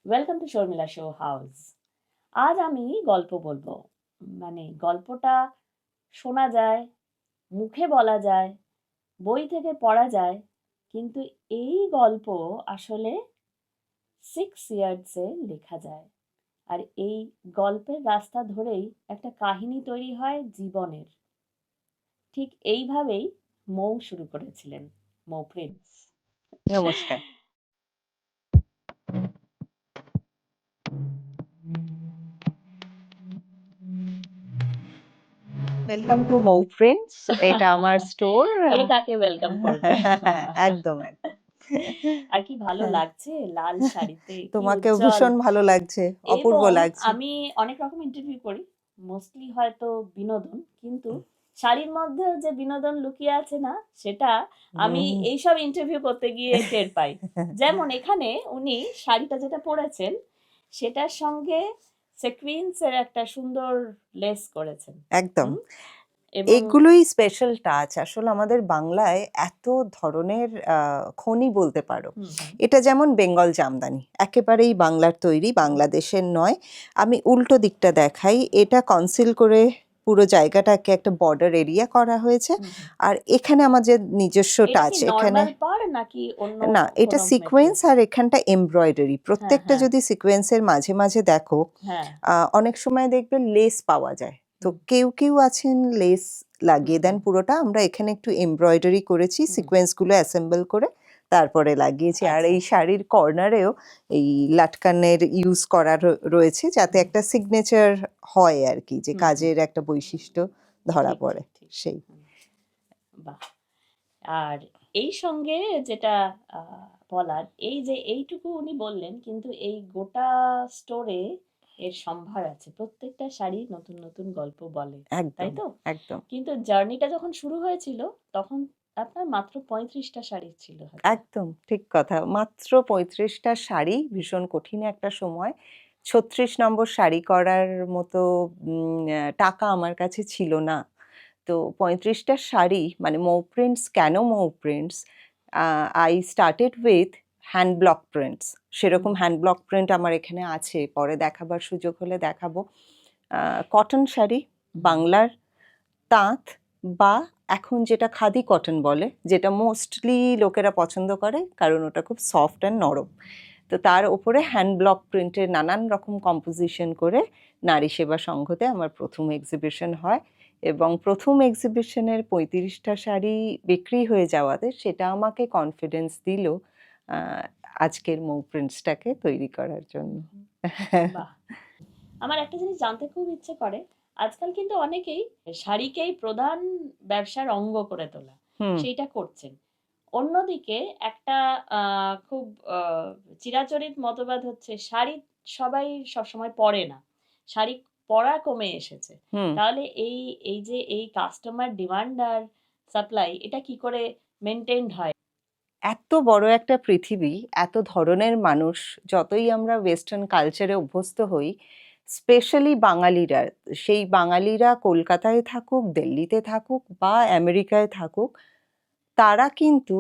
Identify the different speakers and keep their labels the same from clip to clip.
Speaker 1: Welcome to Sharmila show house. আজ আমি গল্প বলবো। মানে গল্পটা শোনা যায়, মুখে বলা যায়, বই থেকে পড়া যায়, কিন্তু এই গল্প আসলে 6 ইয়ার্সে লেখা যায়। আর এই গল্পের রাস্তা ধরেই একটা কাহিনী তৈরি হয় জীবনের। ঠিক এইভাবেই মৌ শুরু করেছিলেন, মৌ প্রিন্স।
Speaker 2: নমস্কার। Welcome to Mou friends. এটা আমার স্টোর।
Speaker 1: তাহলে কাকে ওয়েলকাম করবে?
Speaker 2: একদম একদম।
Speaker 1: আর কি ভালো
Speaker 2: হ্যাঁ,
Speaker 1: লাগছে লাল শাড়িতে, কি
Speaker 2: তোমাকেও
Speaker 1: উজ্জ্বল।
Speaker 2: ভীষণ ভালো লাগছে, অপূর্ব
Speaker 1: এবং
Speaker 2: লাগছে।
Speaker 1: আমি অনেক রকম ইন্টারভিউ করি, মোস্টলি হয়তো বিনোদন, কিন্তু শাড়ির মধ্যেও যে বিনোদন লুকিয়ে আছে না, সেটা আমি
Speaker 2: হুম।
Speaker 1: এইসব ইন্টারভিউ করতে গিয়ে টের পাই। যেমন এখানে উনি শাড়িটা যেটা পরেছেন, সেটার সঙ্গে সিকোয়েন্সের একটা সুন্দর লেস করেছেন।
Speaker 2: একদম।
Speaker 1: হুম, এবং
Speaker 2: এগুলোই স্পেশাল টাচ। আসলে আমাদের বাংলায় এত ধরনের খনি বলতে পারো।
Speaker 1: হুম হুম
Speaker 2: এটা যেমন বেঙ্গল জামদানি, একেবারেই বাংলার তৈরি, বাংলাদেশের নয়। আমি উল্টো দিকটা দেখাই, এটা কনসিল করে পুরো জায়গাটাকে একটা বর্ডার এরিয়া করা হয়েছে।
Speaker 1: হুম হুম।
Speaker 2: আর এখানে আমার যে নিজস্ব
Speaker 1: এটা
Speaker 2: টাচ,
Speaker 1: কি
Speaker 2: এখানে
Speaker 1: নর্মাল পাড় নাকি অন্য
Speaker 2: না, এটা
Speaker 1: কোনো
Speaker 2: সিকোয়েন্স
Speaker 1: মেটেরিয়াল?
Speaker 2: আর এখানটা এমব্রয়ডারি।
Speaker 1: হ্যাঁ
Speaker 2: প্রত্যেকটা
Speaker 1: হ্যাঁ
Speaker 2: যদি সিকোয়েন্সের মাঝে মাঝে দেখো,
Speaker 1: হ্যাঁ।
Speaker 2: অনেক সময় দেখবে লেস পাওয়া যায়। তো
Speaker 1: হুম
Speaker 2: কেউ কেউ আছেন লেস
Speaker 1: হুম
Speaker 2: লাগিয়ে দেন
Speaker 1: হুম
Speaker 2: পুরোটা, আমরা এখানে একটু এমব্রয়ডারি করেছি,
Speaker 1: হুম।
Speaker 2: সিকোয়েন্সগুলো অ্যাসেম্বল করে তারপরে লাগিয়েছি। আর
Speaker 1: আচ্ছা।
Speaker 2: এই শাড়ির কর্নারেও এই লাটকানের ইউজ করা রয়েছে, যাতে
Speaker 1: হুম
Speaker 2: একটা সিগনেচার হয় আর কি, যে
Speaker 1: হুম হুম।
Speaker 2: কাজের একটা বৈশিষ্ট্য ধরা
Speaker 1: ঠিক
Speaker 2: পড়ে
Speaker 1: ঠিক ঠিক।
Speaker 2: সেই।
Speaker 1: হুম, বাহ। আর এই সঙ্গে যেটা বলার, এই যে এইটুকু উনি বললেন, কিন্তু এই গোটা স্টোরে এর সম্ভার আছে। প্রত্যেকটা শাড়ি নতুন নতুন গল্প বলে, তাই
Speaker 2: একদম
Speaker 1: তো?
Speaker 2: একদম
Speaker 1: কিন্তু জার্নিটা যখন শুরু হয়েছিল, তখন আপনার মাত্র 35টা শাড়ি ছিল হাতে।
Speaker 2: একদম ঠিক কথা। মাত্র ৩৫টা শাড়ি, ভীষণ কঠিন একটা সময়। ৩৬ নম্বর শাড়ি করার মতো টাকা আমার কাছে ছিল না। তো ৩৫টা শাড়ি, মানে মৌ প্রিন্টস কেন Mou prints? I started with hand block prints. সেরকম
Speaker 1: হুম
Speaker 2: হ্যান্ড ব্লক প্রিন্ট আমার এখানে আছে, পরে দেখাবার সুযোগ হলে দেখাবো। কটন শাড়ি,
Speaker 1: হুম
Speaker 2: বাংলার তাঁত, বা এখন যেটা খাদি কটন বলে, যেটা মোস্টলি লোকেরা পছন্দ করে কারণ ওটা খুব সফট অ্যান্ড নরম। তো তার ওপরে হ্যান্ড ব্লক প্রিন্টের নানান রকম কম্পোজিশন করে নারী সেবা সংঘতে আমার প্রথম এক্সিবিশন হয়, এবং প্রথম এক্সিবিশনের ৩৫টা শাড়ি বিক্রি হয়ে যাওয়াতে সেটা আমাকে কনফিডেন্স দিল আজকের মৌ প্রিন্টসটাকে তৈরি করার জন্য।
Speaker 1: হুম হুম। বাহ। আমার একটা জিনিস জানতে খুব ইচ্ছে করে, আজকাল কিন্তু অনেকেই শাড়িকেই প্রধান ব্যবসার অঙ্গ করে তোলা,
Speaker 2: হুম।
Speaker 1: সেইটা করছেন। অন্যদিকে একটা খুব আহ, চিরাচরিত মতবাদ হচ্ছে শাড়ি সবাই সবসময় পরে না, শাড়ি পরা কমে এসেছে।
Speaker 2: হুম।
Speaker 1: তাহলে এই এই যে এই কাস্টমার ডিমান্ড আর সাপ্লাই, এটা কি করে মেনটেন হয়?
Speaker 2: এত বড় একটা পৃথিবী, এত ধরনের মানুষ, যতই আমরা ওয়েস্টার্ন কালচারে অভ্যস্ত হই, স্পেশালি বাঙালিরা, সেই বাঙালিরা কলকাতায় থাকুক, দিল্লিতে থাকুক বা আমেরিকায় থাকুক, তারা কিন্তু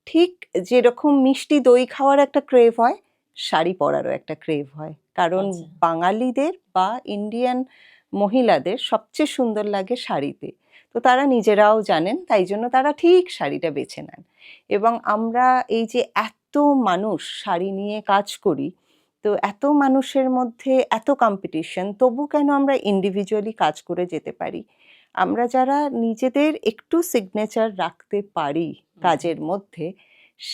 Speaker 2: ঠিক যেরকম মিষ্টি দই খাওয়ার একটা ক্রেভ হয়, শাড়ি পরারও একটা ক্রেভ হয়। কারণ
Speaker 1: আচ্ছা।
Speaker 2: বাঙালিদের বা ইন্ডিয়ান মহিলাদের সবচেয়ে সুন্দর লাগে শাড়িতে। তো তারা নিজেরাও জানেন, তাই জন্য তারা ঠিক শাড়িটা বেছে নেন। এবং আমরা এই যে এত মানুষ শাড়ি নিয়ে কাজ করি, তো এত মানুষের মধ্যে এত কম্পিটিশন, তবু কেন আমরা ইন্ডিভিজুয়ালি কাজ করে যেতে পারি? আমরা যারা নিজেদের একটু সিগনেচার রাখতে পারি
Speaker 1: হুম হুম
Speaker 2: কাজের মধ্যে,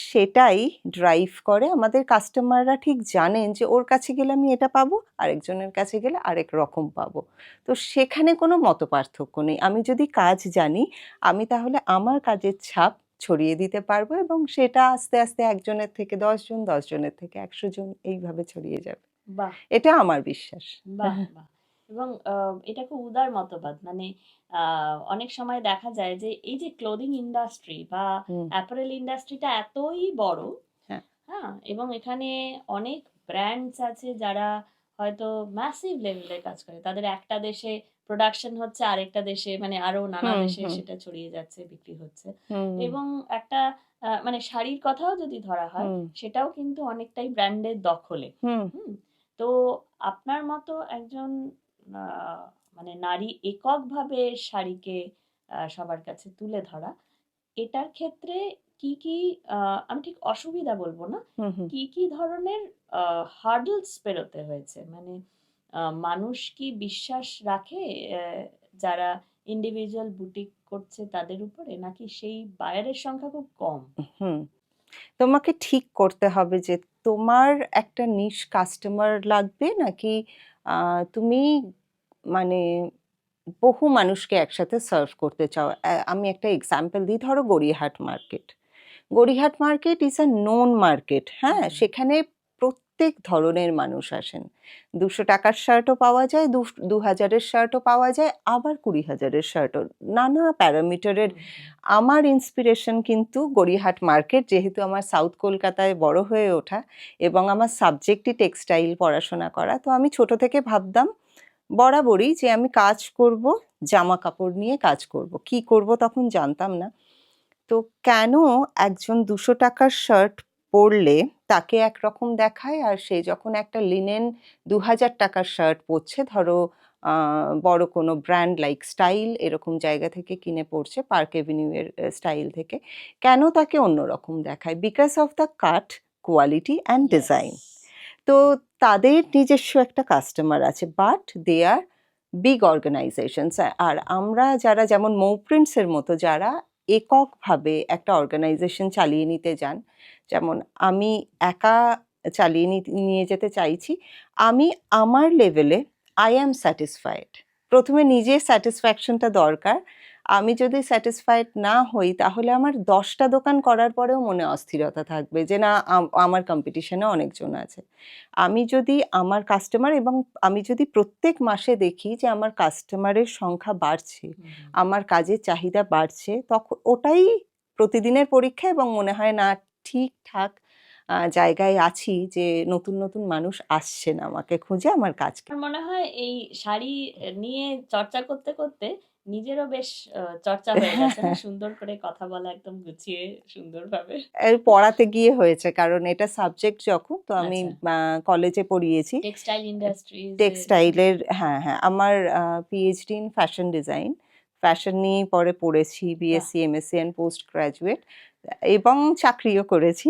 Speaker 2: সেটাই ড্রাইভ করে। আমাদের কাস্টমাররা ঠিক জানেন যে ওর কাছে গেলে আমি এটা পাবো, আরেকজনের কাছে গেলে আরেক রকম পাবো। তো সেখানে কোনো মতপার্থক্য নেই। আমি যদি কাজ জানি, আমি তাহলে আমার কাজের ছাপ ছড়িয়ে দিতে পারবো, এবং সেটা আস্তে আস্তে একজনের থেকে ১০ জন, ১০ জনের থেকে ১০০ জন, এইভাবে ছড়িয়ে যাবে।
Speaker 1: বাহ
Speaker 2: এটা আমার বিশ্বাস।
Speaker 1: বাহ! বাহ! এবং এটা খুব উদার মতবাদ। মানে অনেক সময় দেখা যায় যে এই যে ক্লোদিং ইন্ডাস্ট্রি বা
Speaker 2: হুম।
Speaker 1: অ্যাপারেল ইন্ডাস্ট্রিটা এতই বড়,
Speaker 2: হ্যাঁ।
Speaker 1: হ্যাঁ? এবং এখানে অনেক ব্র্যান্ডস আছে যারা হয়তো ম্যাসিভ লেভেলে কাজ করে। তাদের একটা দেশে প্রোডাকশন হচ্ছে, আরেকটা দেশে মানে আরো নানা
Speaker 2: হুম
Speaker 1: দেশে
Speaker 2: হুম
Speaker 1: সেটা ছড়িয়ে যাচ্ছে, বিক্রি হচ্ছে।
Speaker 2: হুম
Speaker 1: এবং একটা মানে শাড়ির কথাও যদি ধরা হয়
Speaker 2: হুম
Speaker 1: সেটাও কিন্তু অনেকটাই ব্র্যান্ডের দখলে।
Speaker 2: হুম
Speaker 1: হুম, তো আপনার মতো একজন মানে নারী এককভাবে শাড়িকে সবার কাছে তুলে ধরা, এটার ক্ষেত্রে কি কি আমি ঠিক অসুবিধা বলবো না,
Speaker 2: হুম হুম
Speaker 1: কি কি ধরনের হার্ডলস পেরোতে হয়েছে, মানে মানুষ কি বিশ্বাস রাখে যারা ইন্ডিভিজুয়াল বুটিক করছে তাদের উপরে, নাকি সেই বায়ারের সংখ্যা খুব কম?
Speaker 2: হুম তোমাকে ঠিক করতে হবে যে তোমার একটা নিশ কাস্টমার লাগবে নাকি তুমি মানে বহু মানুষকে একসাথে সার্ভ করতে চাও। আমি একটা এক্সাম্পল দিই, ধরো Gariahat market. Gariahat market is a known market, হ্যাঁ,
Speaker 1: হুম,
Speaker 2: সেখানে প্রত্যেক ধরনের মানুষ আসেন। 200 টাকার শার্টও পাওয়া যায়, 2000-এর শার্টও পাওয়া যায়, আবার 20,000-এর শার্টও, নানা প্যারামিটারের।
Speaker 1: হুম, হুম,
Speaker 2: আমার ইন্সপিরেশন কিন্তু গড়িয়াহাট মার্কেট, যেহেতু আমার সাউথ কলকাতায় বড় হয়ে ওঠা এবং আমার সাবজেক্টই টেক্সটাইল পড়াশোনা করা, তো আমি ছোট থেকে ভাবতাম বরাবরই যে আমি কাজ করব, জামা কাপড় নিয়ে কাজ করব। কি করব তখন জানতাম না। তো কেন একজন 200 টাকার শার্ট পরলে তাকে একরকম দেখায়, আর সে যখন একটা লিনেন 2000 টাকার শার্ট পরছে, ধরো বড় কোনো ব্র্যান্ড লাইক স্টাইল এরকম জায়গা থেকে কিনে পড়ছে, পার্ক এভিনিউ এর স্টাইল থেকে, কেন তাকে অন্যরকম দেখায়? Because of the cut, quality and
Speaker 1: yes,
Speaker 2: design. তো তাদের নিজস্ব একটা কাস্টমার আছে, but they are big organisations. আর আমরা যারা যেমন মৌ প্রিন্টসের মতো যারা এককভাবে একটা অর্গানাইজেশন চালিয়ে নিতে যান, যেমন আমি একা নিয়ে যেতে চাইছি, আমি আমার লেভেলে আই অ্যাম স্যাটিসফাইড। প্রথমে নিজের স্যাটিসফ্যাকশনটা দরকার। আমি যদি স্যাটিসফাইড না হই তাহলে আমার 10টা দোকান করার পরেও মনে অস্থিরতা থাকবে যে না, আমার কম্পিটিশনে অনেকজন আছে। আমি যদি আমার কাস্টমার এবং আমি যদি প্রত্যেক মাসে দেখি যে আমার কাস্টমারের সংখ্যা বাড়ছে,
Speaker 1: হুম, হুম।
Speaker 2: আমার কাজের চাহিদা বাড়ছে, তখন ওটাই প্রতিদিনের পরীক্ষা এবং মনে হয় না ঠিকঠাক জায়গায় আছি, যে নতুন নতুন মানুষ আসছেন আমাকে খুঁজে আমার কাজকে।
Speaker 1: আমার মনে হয় এই শাড়ি নিয়ে চর্চা করতে করতে নিজেরও বেশ চর্চা হয়ে গেছে না, সুন্দর করে কথা বলা একদম গুছিয়ে সুন্দরভাবে।
Speaker 2: এই পড়াতে গিয়ে হয়েছে, কারণ এটা সাবজেক্ট যখন, তো আমি
Speaker 1: আচ্ছা,
Speaker 2: কলেজে পড়িয়েছি
Speaker 1: টেক্সটাইল ইন্ডাস্ট্রিজ এ।
Speaker 2: টেক্সটাইলের। হ্যাঁ হ্যাঁ, আমার PhD in fashion design, fashion নিয়েই পরে পড়েছি,
Speaker 1: বাহ,
Speaker 2: BSc MSc and post graduate, এবং চাকরিও করেছি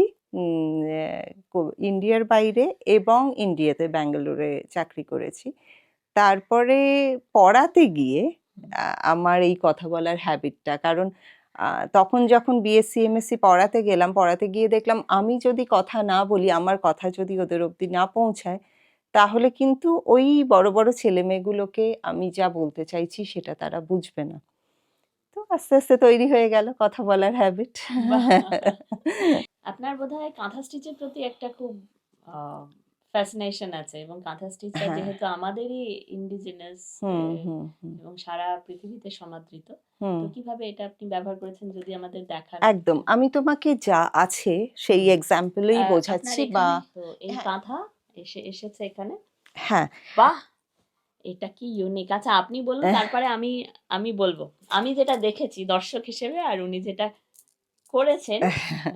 Speaker 2: ইন্ডিয়ার বাইরে এবং ইন্ডিয়াতে ব্যাঙ্গালোরে চাকরি করেছি। তারপরে পড়াতে গিয়ে আমার এই কথা বলার হ্যাবিটটা, কারণ তখন যখন বিএসসি এমএসসি পড়াতে গেলাম, পড়াতে গিয়ে দেখলাম আমি যদি কথা না বলি, আমার কথা যদি ওদের অবধি না পৌঁছায়, তাহলে কিন্তু ওই বড় বড় ছেলেমেয়েগুলোকে আমি যা বলতে চাইছি সেটা তারা বুঝবে না। তো আস্তে আস্তে তৈরি হয়ে গেল কথা বলার হ্যাবিট।
Speaker 1: বাহ। আপনার বোধহয় কাঁথা স্টিচের প্রতি একটা খুব ফ্যাসিনেশন আছে, এবং কাঁথা স্টিচটা
Speaker 2: হ্যাঁ।
Speaker 1: যেহেতু আমাদেরই ইন্ডিজিনাস
Speaker 2: হুম হুম হুম
Speaker 1: এবং সারা পৃথিবীতে সমাদৃত,
Speaker 2: হুম
Speaker 1: তো কিভাবে এটা আপনি ব্যবহার করেছেন যদি আমাদের দেখান
Speaker 2: একদম।
Speaker 1: একটু।
Speaker 2: আমি তোমাকে যা আছে সেই
Speaker 1: হুম।
Speaker 2: এক্সাম্পলেই
Speaker 1: আপনার
Speaker 2: বোঝাচ্ছি, বা
Speaker 1: এখানে তো এই
Speaker 2: হ্যাঁ
Speaker 1: কাঁথা এসেছে এখানে।
Speaker 2: হ্যাঁ
Speaker 1: বাহ, এটা কি ইউনিক! আচ্ছা, আপনি বলুন, তারপরে আমি আমি বলবো আমি যেটা দেখেছি দর্শক হিসেবে, আর উনি যেটা করেছেন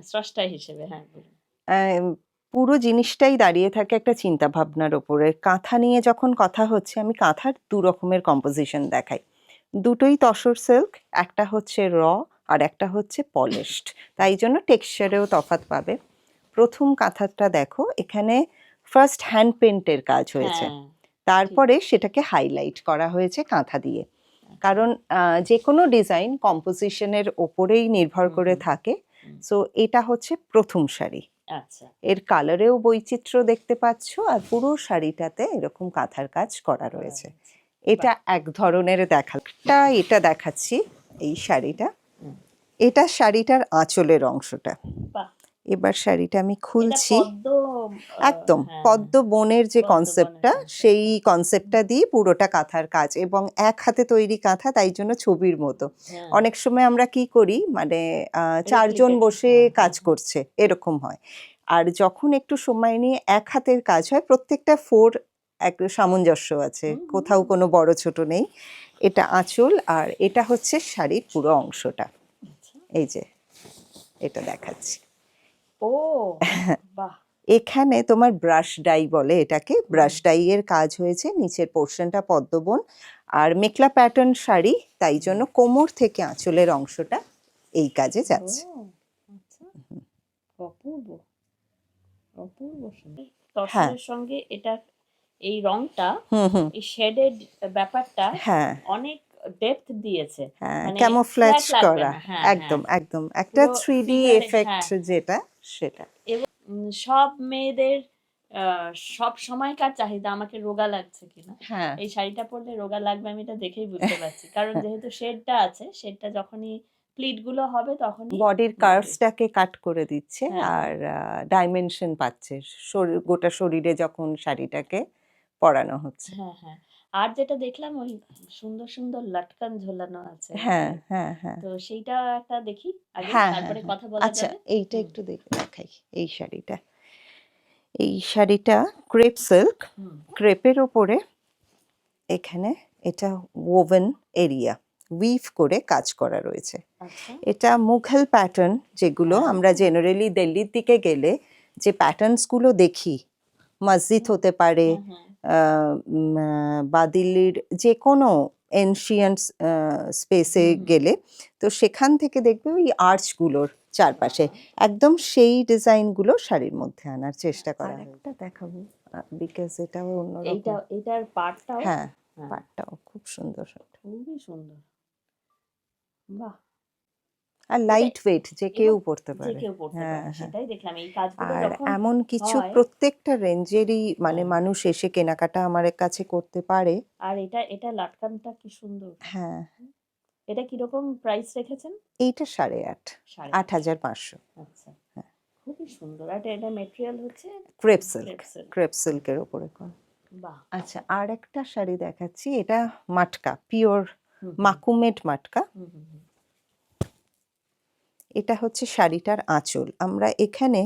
Speaker 1: স্রষ্টা হিসেবে। হ্যাঁ, বলুন।
Speaker 2: আহ, পুরো জিনিসটাই দাঁড়িয়ে থাকে একটা চিন্তা ভাবনার ওপরে। কাঁথা নিয়ে যখন কথা হচ্ছে, আমি কাঁথার দু রকমের কম্পোজিশন দেখাই। দুটোই তসর সিল্ক, একটা হচ্ছে র আর একটা হচ্ছে পলিশড, তাই জন্য টেক্সচারেও তফাৎ পাবে। প্রথম কাঁথাটা দেখো, এখানে ফার্স্ট হ্যান্ড পেন্টের কাজ হয়েছে,
Speaker 1: হ্যাঁ, ঠিক।
Speaker 2: তারপরে সেটাকে হাইলাইট করা হয়েছে কাঁথা দিয়ে।
Speaker 1: আচ্ছা।
Speaker 2: কারণ যে কোনো ডিজাইন কম্পোজিশনের ওপরেই নির্ভর
Speaker 1: হুম,
Speaker 2: করে
Speaker 1: হুম,
Speaker 2: থাকে।
Speaker 1: হুম।
Speaker 2: সো এটা হচ্ছে প্রথম শাড়ি।
Speaker 1: আচ্ছা।
Speaker 2: এর কালারেও বৈচিত্র্য দেখতে পাচ্ছ, আর পুরো শাড়িটাতে এরকম কাঁথার কাজ করা
Speaker 1: করা
Speaker 2: রয়েছে।
Speaker 1: হয়েছে।
Speaker 2: এটা
Speaker 1: বাহ!
Speaker 2: এক ধরনের দেখাটা, এটা দেখাচ্ছি এই শাড়িটা।
Speaker 1: হুম,
Speaker 2: এটা শাড়িটার আঁচলের অংশটা।
Speaker 1: বাহ!
Speaker 2: এবার শাড়িটা আমি
Speaker 1: এটা
Speaker 2: খুলছি।
Speaker 1: পদ্ম,
Speaker 2: একদম
Speaker 1: হ্যাঁ, হ্যাঁ,
Speaker 2: পদ্ম বনের যে
Speaker 1: পদ্ম বনের
Speaker 2: কনসেপ্টটা, সেই
Speaker 1: কনসেপ্টটা।
Speaker 2: কনসেপ্টটা দিয়ে পুরোটা কাঁথার কাজ, এবং এক হাতে তৈরি কাঁথা, তাই জন্য ছবির মতো।
Speaker 1: হ্যাঁ,
Speaker 2: অনেক সময় আমরা কি করি, মানে 4 জন
Speaker 1: রেপ্লিকেট,
Speaker 2: বসে
Speaker 1: হ্যাঁ, হ্যাঁ,
Speaker 2: কাজ
Speaker 1: হ্যাঁ।
Speaker 2: করছে এরকম হয়। আর যখন একটু সময় নিয়ে এক হাতের কাজ হয়, প্রত্যেকটা ফোর এক সামঞ্জস্য আছে,
Speaker 1: হুম, হুম,
Speaker 2: কোথাও
Speaker 1: হুম।
Speaker 2: কোনো বড় ছোট নেই। এটা আঁচল, আর এটা হচ্ছে শাড়ির পুরো অংশটা।
Speaker 1: আচ্ছা,
Speaker 2: এই যে এটা দেখাচ্ছি।
Speaker 1: ও বাহ,
Speaker 2: এখানে তোমার ব্রাশ ডাই বলে এটাকে, ব্রাশ ডাই এর কাজ হয়েছে, নিচের পোর্শনটা পদ্মবন আর মেখলা প্যাটার্ন শাড়ি, তাই জন্য কোমর থেকে আঁচলের অংশটা এই কাজে
Speaker 1: ও
Speaker 2: যাচ্ছে।
Speaker 1: আচ্ছা, অপূর্ব অপূর্ব সুন্দর।
Speaker 2: হ্যাঁ,
Speaker 1: তসরের সঙ্গে এটা এই রংটা,
Speaker 2: হুম হুম,
Speaker 1: এই শেডেড ব্যাপারটা
Speaker 2: হ্যাঁ
Speaker 1: অনেক ডেপথ দিয়েছে,
Speaker 2: হ্যাঁ,
Speaker 1: মানে
Speaker 2: ক্যামোফ্ল্যাজ
Speaker 1: ফ্ল্যাট লাগবে
Speaker 2: করা,
Speaker 1: না। হ্যাঁ হ্যাঁ,
Speaker 2: একদম একদম একটা
Speaker 1: পুরো
Speaker 2: 3D
Speaker 1: ফিগারে,
Speaker 2: এফেক্ট
Speaker 1: হ্যাঁ।
Speaker 2: যেটা সেটা।
Speaker 1: এবং সব মেয়েদের সব সময়কার চাহিদা, আমাকে রোগা লাগছে কিনা,
Speaker 2: হ্যাঁ,
Speaker 1: এই শাড়িটা পরলে রোগা লাগবে, আমি এটা দেখেই বুঝতে পারছি, কারণ যেহেতু শেডটা আছে, শেডটা যখনই প্লিট গুলো হবে তখনই
Speaker 2: বডির
Speaker 1: body-
Speaker 2: কার্ভসটাকে কাট করে দিচ্ছে
Speaker 1: হ্যাঁ
Speaker 2: আর
Speaker 1: হ্যাঁ
Speaker 2: ডাইমেনশন পাচ্ছে গোটা শরীরে যখন শাড়িটাকে পরানো হচ্ছে।
Speaker 1: হ্যাঁ হ্যাঁ। আর যেটা দেখলাম, ওই সুন্দর সুন্দর লটকান ঝোলানো আছে
Speaker 2: হ্যাঁ
Speaker 1: উপরে,
Speaker 2: হ্যাঁ হ্যাঁ
Speaker 1: তো সেইটা একটা দেখি আগে,
Speaker 2: হ্যাঁ হ্যাঁ
Speaker 1: তারপরে
Speaker 2: হ্যাঁ,
Speaker 1: কথা বলা
Speaker 2: আচ্ছা
Speaker 1: যাবে।
Speaker 2: এইটা
Speaker 1: হুম
Speaker 2: একটু দেখাই। এই শাড়িটা, এই শাড়িটা ক্রেপ সিল্ক,
Speaker 1: হুম
Speaker 2: ক্রেপের ওপরে এখানে এটা ওভেন এরিয়া উইভ করে কাজ করা রয়েছে।
Speaker 1: আচ্ছা,
Speaker 2: এটা মুঘল প্যাটার্ন, যেগুলো
Speaker 1: হ্যাঁ
Speaker 2: আমরা জেনারেলি দিল্লির দিকে গেলে যে প্যাটার্নসগুলো দেখি, মসজিদ হতে পারে
Speaker 1: হুম হুম
Speaker 2: বা দিল্লির যে কোনো এনশিয়েন্ট স্পেসে
Speaker 1: হুম হুম।
Speaker 2: গেলে, তো সেখান থেকে দেখবে ওই আর্চগুলোর চারপাশে
Speaker 1: বাহ,
Speaker 2: একদম সেই ডিজাইনগুলো শাড়ির মধ্যে আনার চেষ্টা করা হয়।
Speaker 1: আরেকটা
Speaker 2: দেখাবো বিকজ এটাও অন্যরকম।
Speaker 1: এইটা, এটার পাড়টাও,
Speaker 2: হ্যাঁ,
Speaker 1: হ্যাঁ
Speaker 2: পাটটাও খুব সুন্দর
Speaker 1: খুবই সুন্দর, বাহ।
Speaker 2: আর
Speaker 1: এটা
Speaker 2: লাইট ওয়েট, যে কেউ
Speaker 1: এবং
Speaker 2: পরতে
Speaker 1: যে
Speaker 2: পারে।
Speaker 1: কেউ পড়তে
Speaker 2: হ্যাঁ
Speaker 1: পারে,
Speaker 2: হ্যাঁ,
Speaker 1: সেটাই দেখলাম এই কাজগুলো
Speaker 2: আর
Speaker 1: যখন
Speaker 2: এমন কিছু
Speaker 1: হয়।
Speaker 2: প্রত্যেকটা রেঞ্জেরই মানে
Speaker 1: হ্যাঁ,
Speaker 2: মানুষ এসে কেনাকাটা আমার কাছে করতে পারে।
Speaker 1: আর এটা এটা লাটকানটা কি সুন্দর।
Speaker 2: হ্যাঁ,
Speaker 1: এটা কিরকম প্রাইস রেখেছেন?
Speaker 2: এইটা 8.5,
Speaker 1: 8,500।
Speaker 2: 8,500।
Speaker 1: আচ্ছা, খুবই সুন্দর। আর এটা মেটেরিয়াল হচ্ছে
Speaker 2: crepe silk,
Speaker 1: crepe silk.
Speaker 2: Crepe সিল্কের ওপরে করা।
Speaker 1: বাহ,
Speaker 2: আচ্ছা, আর একটা শাড়ি দেখাচ্ছি, এটা মাটকা, পিওর
Speaker 1: হুম
Speaker 2: মাকুমেট মাটকা।
Speaker 1: হুম হুম হুম,
Speaker 2: এটা হচ্ছে শাড়িটার আঁচল, আমরা এখানে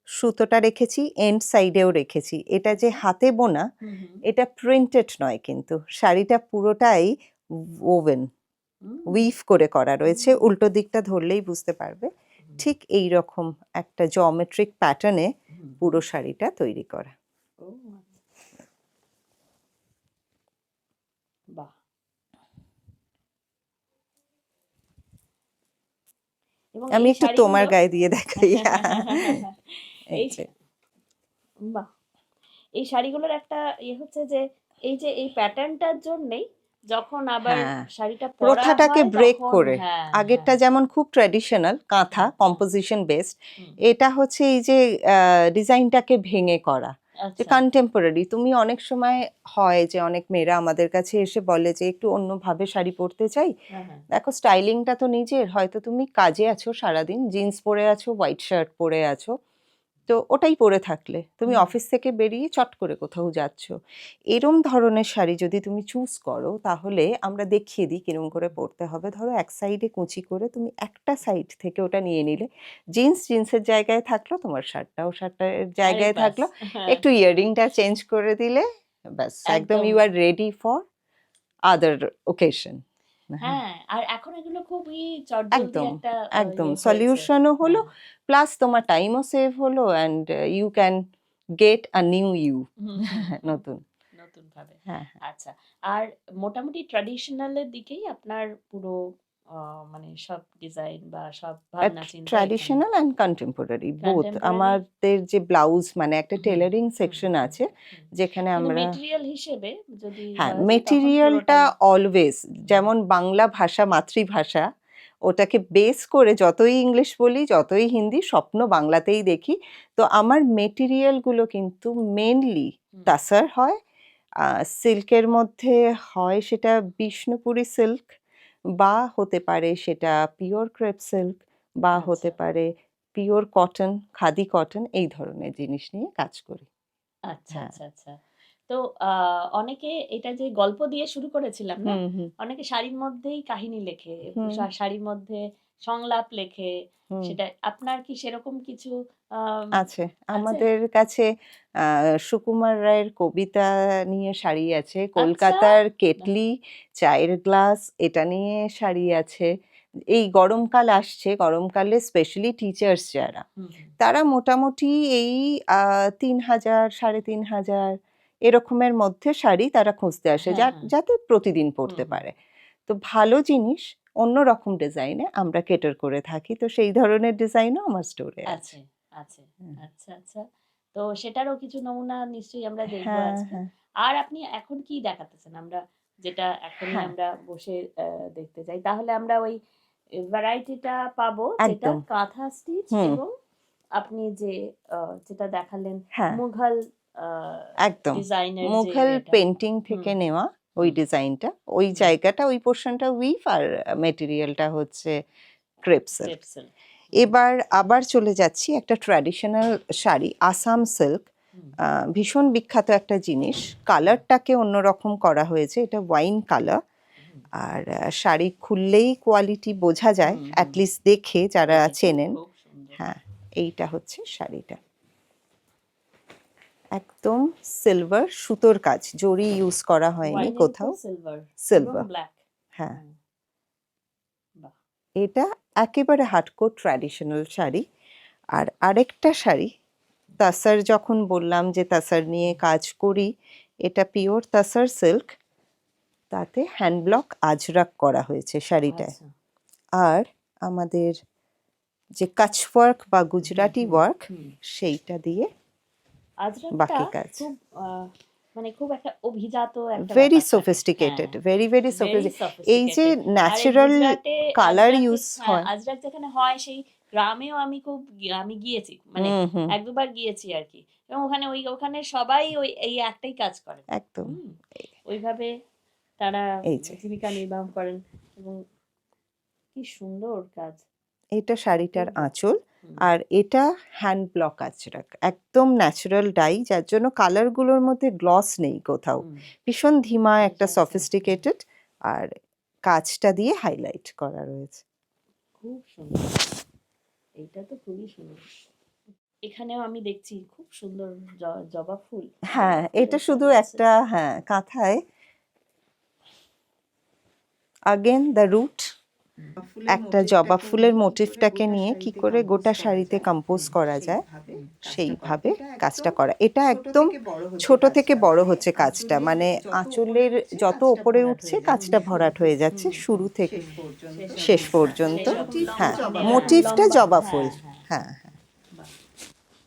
Speaker 2: সুতোটা রেখেছি, এন্ড সাইডেও রেখেছি। এটা যে হাতে বোনা,
Speaker 1: হুম হুম
Speaker 2: এটা প্রিন্টেড নয়, কিন্তু শাড়িটা পুরোটাই ওভেন
Speaker 1: হুম,
Speaker 2: উইভ করে করা রয়েছে। উল্টো দিকটা ধরলেই বুঝতে পারবে,
Speaker 1: হুম,
Speaker 2: ঠিক এই রকম একটা জিওমেট্রিক প্যাটার্নে
Speaker 1: হুম,
Speaker 2: পুরো শাড়িটা তৈরি করা।
Speaker 1: ও আচ্ছা, বাহ। এবং
Speaker 2: আমি
Speaker 1: এই
Speaker 2: একটু তোমার
Speaker 1: শাড়িগুলো
Speaker 2: গায়ে দিয়ে দেখাই। এই
Speaker 1: এই
Speaker 2: যে,
Speaker 1: বাহ, এই শাড়িগুলোর একটা হচ্ছে যে, এই যে এই প্যাটার্নটার জন্যই যখন আবার
Speaker 2: হ্যাঁ,
Speaker 1: শাড়িটা পরা
Speaker 2: প্রথাটাকে
Speaker 1: হয়
Speaker 2: ব্রেক
Speaker 1: তখন,
Speaker 2: করে,
Speaker 1: হ্যাঁ হ্যাঁ,
Speaker 2: আগেরটা যেমন খুব ট্র্যাডিশনাল কাঁথা
Speaker 1: হ্যাঁ,
Speaker 2: কম্পোজিশন বেসড,
Speaker 1: হুম,
Speaker 2: এটা হচ্ছে এই যে ডিজাইনটাকে ভেঙে করা, যে
Speaker 1: আচ্ছা,
Speaker 2: কন্টেম্পোরারি। তুমি অনেক সময় হয় যে অনেক মেয়েরা আমাদের কাছে এসে বলে যে একটু অন্যভাবে শাড়ি পরতে চাই।
Speaker 1: হ্যাঁ হ্যাঁ,
Speaker 2: দেখো, স্টাইলিংটা তো নিজের, হয়তো তুমি কাজে আছো সারাদিন, জিন্স পরে আছো, হোয়াইট শার্ট পরে আছো, তো ওটাই পরে থাকলে তুমি
Speaker 1: হুম,
Speaker 2: অফিস থেকে বেরিয়ে চট করে কোথাও যাচ্ছ, এরম ধরনের শাড়ি যদি তুমি চুজ করো, তাহলে আমরা দেখিয়ে দিই কিরম করে পরতে হবে। ধরো এক সাইডে কুচি করে তুমি একটা সাইড থেকে ওটা নিয়ে নিলে, জিন্স জিন্সের জায়গায় থাকলো, তোমার শার্টটাও শার্টের
Speaker 1: আরে
Speaker 2: জায়গায়
Speaker 1: বাস,
Speaker 2: থাকলো,
Speaker 1: হ্যাঁ
Speaker 2: একটু ইয়াররিংটা চেঞ্জ করে দিলে, ব্যাস একদম
Speaker 1: একদম,
Speaker 2: you are ready for other occasion.
Speaker 1: হ্যাঁ। আর এখন এগুলো খুবই চটজলদি
Speaker 2: একদম
Speaker 1: একটা
Speaker 2: একদম
Speaker 1: হয়েছে,
Speaker 2: সলিউশনও হলো,
Speaker 1: হ্যাঁ,
Speaker 2: প্লাস তোমার টাইমও সেভ হলো, and you can get a new you,
Speaker 1: hmm hmm hmm,
Speaker 2: নতুন।
Speaker 1: নতুন ভাবে।
Speaker 2: হ্যাঁ,
Speaker 1: আচ্ছা, আর মোটামুটি ট্র্যাডিশনালের দিকেই আপনার পুরো মানে সব ডিজাইন বা সব ভাবনা চিন্তা এখানে,
Speaker 2: traditional and contemporary both.
Speaker 1: Contemporary.
Speaker 2: আমাদের যে ব্লাউজ, মানে একটা
Speaker 1: হুম
Speaker 2: টেলারিং
Speaker 1: হুম
Speaker 2: সেকশন
Speaker 1: হুম
Speaker 2: আছে,
Speaker 1: হুম।
Speaker 2: যেখানে
Speaker 1: কিন্তু
Speaker 2: আমরা,
Speaker 1: মেটেরিয়াল হিসেবে যদি
Speaker 2: হ্যাঁ,
Speaker 1: ধরা যায় তখন
Speaker 2: মেটেরিয়ালটা
Speaker 1: পুরোটাই,
Speaker 2: অলওয়েজ, যেমন বাংলা ভাষা মাতৃভাষা, ওটাকে বেস করে যতই ইংলিশ বলি, যতই হিন্দি, স্বপ্ন বাংলাতেই দেখি। তো আমার মেটেরিয়ালগুলো কিন্তু মেনলি
Speaker 1: হুম,
Speaker 2: তাসার হয়, সিল্কের মধ্যে হয় সেটা বিষ্ণুপুরি সিল্ক, বা হতে পারে সেটা পিওর ক্রেপ সিল্ক, বা হতে
Speaker 1: আচ্ছা
Speaker 2: পারে পিওর কটন, খাদি কটন, এই ধরনের জিনিস নিয়ে কাজ করি।
Speaker 1: আচ্ছা
Speaker 2: হ্যাঁ,
Speaker 1: আচ্ছা আচ্ছা। তো অনেকে এটা যে গল্প দিয়ে শুরু করেছিলাম না,
Speaker 2: হুম হুম
Speaker 1: অনেকে শাড়ির মধ্যেই কাহিনী লেখে,
Speaker 2: হুম
Speaker 1: শাড়ির মধ্যে সংলাপ লেখে,
Speaker 2: হুম,
Speaker 1: সেটা আপনার কি সেরকম কিছু
Speaker 2: আছে
Speaker 1: আছে?
Speaker 2: আমাদের কাছে। সুকুমার রায়ের কবিতা নিয়ে শাড়ি আছে,
Speaker 1: আচ্ছা,
Speaker 2: কলকাতার
Speaker 1: বাহ!
Speaker 2: কেটলি চায়ের গ্লাস, এটা নিয়ে শাড়ি আছে, এই গরমকাল আসছে, গরমকালে স্পেশালি টিচার্স যারা,
Speaker 1: হুম,
Speaker 2: তারা মোটামুটি এই ৩,০০০, ৩,৫০০ এরকমের মধ্যে শাড়ি তারা খুঁজতে আসে,
Speaker 1: হ্যাঁ, হ্যাঁ।
Speaker 2: যাতে প্রতিদিন পরতে
Speaker 1: হুম,
Speaker 2: পারে। তো ভালো জিনিস অন্যরকম ডিজাইনে আমরা কেটার করে থাকি, তো সেই ধরনের ডিজাইনও আমার স্টোরে আছে।
Speaker 1: আছে আছে
Speaker 2: হুম।
Speaker 1: আচ্ছা আচ্ছা। তো সেটারও কিছু নমুনা নিশ্চয়ই আমরা দেখবো
Speaker 2: হ্যাঁ,
Speaker 1: আজকে।
Speaker 2: হ্যাঁ,
Speaker 1: আর আপনি এখন কি দেখাতেছেন, আমরা যেটা এখনই
Speaker 2: হ্যাঁ,
Speaker 1: আমরা বসে দেখতে চাই, তাহলে আমরা ওই ভ্যারাইটিটা পাবো, যেটা
Speaker 2: একদম।
Speaker 1: কাঁথা স্টিচ
Speaker 2: হুম,
Speaker 1: এবং আপনি যে যেটা দেখালেন
Speaker 2: হ্যাঁ,
Speaker 1: মুঘল
Speaker 2: একদম।
Speaker 1: ডিজাইনের যে
Speaker 2: মুঘল
Speaker 1: এটা।
Speaker 2: পেইন্টিং
Speaker 1: হুম
Speaker 2: থেকে নেওয়া ওই
Speaker 1: হুম
Speaker 2: ডিজাইনটা, ওই
Speaker 1: হুম
Speaker 2: জায়গাটা, ওই পোর্শনটা উইভ, আর মেটেরিয়ালটা হচ্ছে ক্রেপ সিল্ক।
Speaker 1: Crepe silk.
Speaker 2: এবার আবার চলে যাচ্ছি একটা ট্র্যাডিশনাল শাড়ি, আসাম সিল্ক।
Speaker 1: হুম
Speaker 2: ভীষণ বিখ্যাত একটা জিনিস, কালারটাকে অন্যরকম করা হয়েছে, এটা ওয়াইন কালার।
Speaker 1: হুম
Speaker 2: আর শাড়ি খুললেই কোয়ালিটি বোঝা যায়,
Speaker 1: হুম
Speaker 2: অ্যাটলিস্ট দেখে যারা
Speaker 1: দেখেছি,
Speaker 2: চেনেন।
Speaker 1: খুব সুন্দর।
Speaker 2: হ্যাঁ, এইটা হচ্ছে শাড়িটা, একদম সিলভার সুতোর কাজ, জরি ইউজ করা হয়নি
Speaker 1: ওয়াইনের উপর
Speaker 2: কোথাও,
Speaker 1: সিলভার এবং
Speaker 2: সিলভার।
Speaker 1: ব্ল্যাক।
Speaker 2: হ্যাঁ,
Speaker 1: বাহ।
Speaker 2: এটা একেবারে হার্ডকোর ট্র্যাডিশনাল শাড়ি। আর আরেকটা শাড়ি, তাসার, যখন বললাম যে তাসার নিয়ে কাজ করি, এটা পিওর তাসার সিল্ক, তাতে হ্যান্ড ব্লক আজরাক করা হয়েছে শাড়িটায়।
Speaker 1: আচ্ছা।
Speaker 2: আর আমাদের যে কাচ ওয়ার্ক বা গুজরাটি ওয়ার্ক,
Speaker 1: হুম
Speaker 2: সেইটা দিয়ে
Speaker 1: আজরাকটা
Speaker 2: বাকি কাজ।
Speaker 1: খুব মানে খুব একটা অভিজাত একটা
Speaker 2: ভেরি
Speaker 1: ব্যাপার থাকে।
Speaker 2: সফিস্টিকেটেড,
Speaker 1: হ্যাঁ,
Speaker 2: ভেরি
Speaker 1: ভেরি
Speaker 2: এই যে
Speaker 1: সফিস্টিকেটেড। আর এই
Speaker 2: ন্যাচারাল
Speaker 1: গুজরাটে
Speaker 2: কালার
Speaker 1: আজরাক
Speaker 2: ইউজ
Speaker 1: হ্যাঁ,
Speaker 2: হয়।
Speaker 1: আজরাক যেখানে হয় সেই গ্রামেও আমি খুব আমি গিয়েছি, মানে
Speaker 2: হুম, হুম,
Speaker 1: এক দুবার গিয়েছি আর কি। এবং ওখানে ওখানে সবাই ওই এই একটাই কাজ করেন।
Speaker 2: একদম।
Speaker 1: হুম ওইভাবে তারা
Speaker 2: এই যে
Speaker 1: জীবিকা নির্বাহ করেন। এবং কি সুন্দর কাজ,
Speaker 2: এটা শাড়িটার
Speaker 1: অপূর্ব।
Speaker 2: আঁচল।
Speaker 1: হুম
Speaker 2: আর এটা হ্যান্ড ব্লক আজরাক, একদম ন্যাচারাল ডাই, যার জন্য কালারগুলোর মধ্যে গ্লস নেই কোথাও,
Speaker 1: হুম
Speaker 2: ভীষণ ধীমা একটা
Speaker 1: বোঝা যায়।
Speaker 2: সফিস্টিকেটেড। আর কাজটা দিয়ে হাইলাইট করা রয়েছে।
Speaker 1: খুব সুন্দর, এইটা তো খুবই সুন্দর। এখানেও আমি দেখছি খুব সুন্দর জবা ফুল।
Speaker 2: হ্যাঁ,
Speaker 1: জবা
Speaker 2: এটা
Speaker 1: ফুলের কাজ
Speaker 2: শুধু
Speaker 1: আছে।
Speaker 2: একটা, হ্যাঁ, কাঁথায় আগেন দ্য রুট, একটা জবা ফুলের মোটিফটাকে নিয়ে কি করে গোটা শাড়িতে কম্পোজ করা যায়, সেইভাবে কাজটা করা। এটা একদম ছোট থেকে বড় হচ্ছে কাজটা, মানে আঁচলের যত ওপরে উঠছে কাজটা ভরাট হয়ে যাচ্ছে শুরু থেকে শেষ পর্যন্ত।
Speaker 1: সেসব
Speaker 2: হ্যাঁ,
Speaker 1: মানে
Speaker 2: মোটিভটা
Speaker 1: লম্বা,
Speaker 2: জবা
Speaker 1: হ্যাঁ
Speaker 2: ফুল।
Speaker 1: হ্যাঁ
Speaker 2: হ্যাঁ,
Speaker 1: হ্যাঁ।
Speaker 2: হ্যাঁ,
Speaker 1: বাহ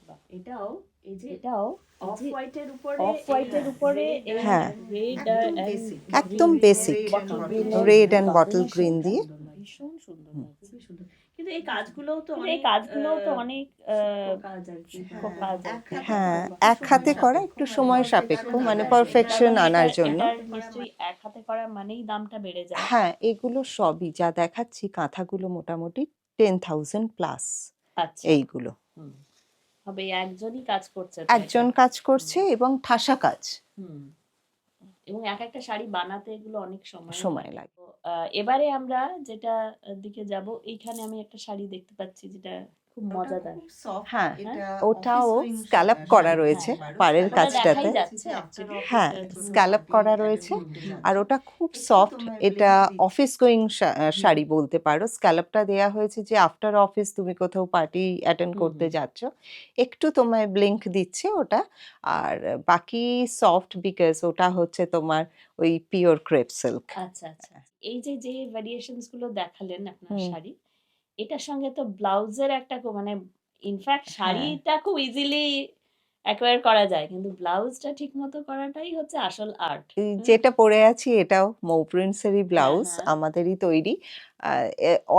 Speaker 1: বাহ। এটাও এই যে এটাও
Speaker 3: অফ হোয়াইটের উপরে
Speaker 1: অফ হোয়াইটের উপরে এই
Speaker 2: হ্যাঁ,
Speaker 1: রেড
Speaker 2: একদম বেসিক
Speaker 1: বটল গ্রিনের
Speaker 2: রেড অ্যান্ড বটল গ্রিন দিয়ে।
Speaker 1: ভীষণ সুন্দর লাগছে।
Speaker 3: খুবই সুন্দর। কিন্তু এই কাজগুলোও তো
Speaker 1: কিন্তু এই
Speaker 3: অনেক
Speaker 1: কাজগুলোও তো অনেক
Speaker 3: সূক্ষ্ম কাজ আর কি।
Speaker 1: সূক্ষ্ম কাজ আর কি।
Speaker 2: হ্যাঁ,
Speaker 1: একটু
Speaker 2: এক হাতে
Speaker 1: সময়
Speaker 2: করা,
Speaker 1: সাপেক্ষ,
Speaker 2: একটু সময় সাপেক্ষ, মানে
Speaker 1: হ্যাঁ,
Speaker 2: পারফেকশন
Speaker 1: এবং
Speaker 2: আনার জন্য।
Speaker 1: এটার নিশ্চয়ই এক হাতে করা মানেই দামটা বেড়ে যায়।
Speaker 2: হ্যাঁ, এগুলো সবই যা দেখাচ্ছি, কাঁথাগুলো মোটামুটি 10,000 প্লাস
Speaker 1: আচ্ছা।
Speaker 2: এইগুলো।
Speaker 1: হুম হবে একজনই কাজ করছে তো
Speaker 2: একজন
Speaker 1: এটা।
Speaker 2: কাজ করছে এবং ঠাসা কাজ,
Speaker 1: হুম এবং এক একটা শাড়ি বানাতে এগুলো অনেক সময়
Speaker 2: সময় লাগে।
Speaker 1: তো এবারে আমরা যেটা দিকে যাব, এইখানে আমি একটা শাড়ি দেখতে পাচ্ছি যেটা খুব মজাদার।
Speaker 2: হ্যাঁ,
Speaker 1: হ্যাঁ?
Speaker 2: ওটাও স্ক্যালপ করা রয়েছে পাড়ের
Speaker 1: ওটা
Speaker 2: কাজটাতে।
Speaker 1: দেখাই যাচ্ছে actually।
Speaker 2: হ্যাঁ,
Speaker 1: হুম,
Speaker 2: স্ক্যালপ করা রয়েছে।
Speaker 1: হুম,
Speaker 2: আর ওটা খুব সফট, এটা অফিস গোয়িং শাড়ি বলতে পারো। স্ক্যালপটা দেয়া হয়েছে যে আফটার অফিস তুমি কোথাও পার্টি অ্যাটেন্ড
Speaker 1: হুম,
Speaker 2: করতে
Speaker 1: হুম।
Speaker 2: যাচ্ছ, একটু তোমায় ব্লিঙ্ক দিচ্ছে ওটা। আর বাকি সফট, বিকজ ওটা হচ্ছে তোমার ওই পিওর ক্রেপ সিল্ক।
Speaker 1: আচ্ছা আচ্ছা। এই যে যে ভ্যারিয়েশনস গুলো দেখালেন আপনার
Speaker 2: হুম,
Speaker 1: শাড়ি, এটার সঙ্গে তো ব্লাউজের একটা মানে ইনফ্যাক্ট
Speaker 2: হ্যাঁ,
Speaker 1: শাড়িটা খুব ইজিলি অ্যাকোয়ার করা যায়, কিন্তু ব্লাউজটা ঠিক মতো করাটাই হচ্ছে আসল আর্ট।
Speaker 2: এই যেটা পরে আছি এটাও মৌ প্রিন্টসেরই
Speaker 1: হ্যাঁ
Speaker 2: ব্লাউজ,
Speaker 1: হ্যাঁ
Speaker 2: আমাদেরই তৈরি।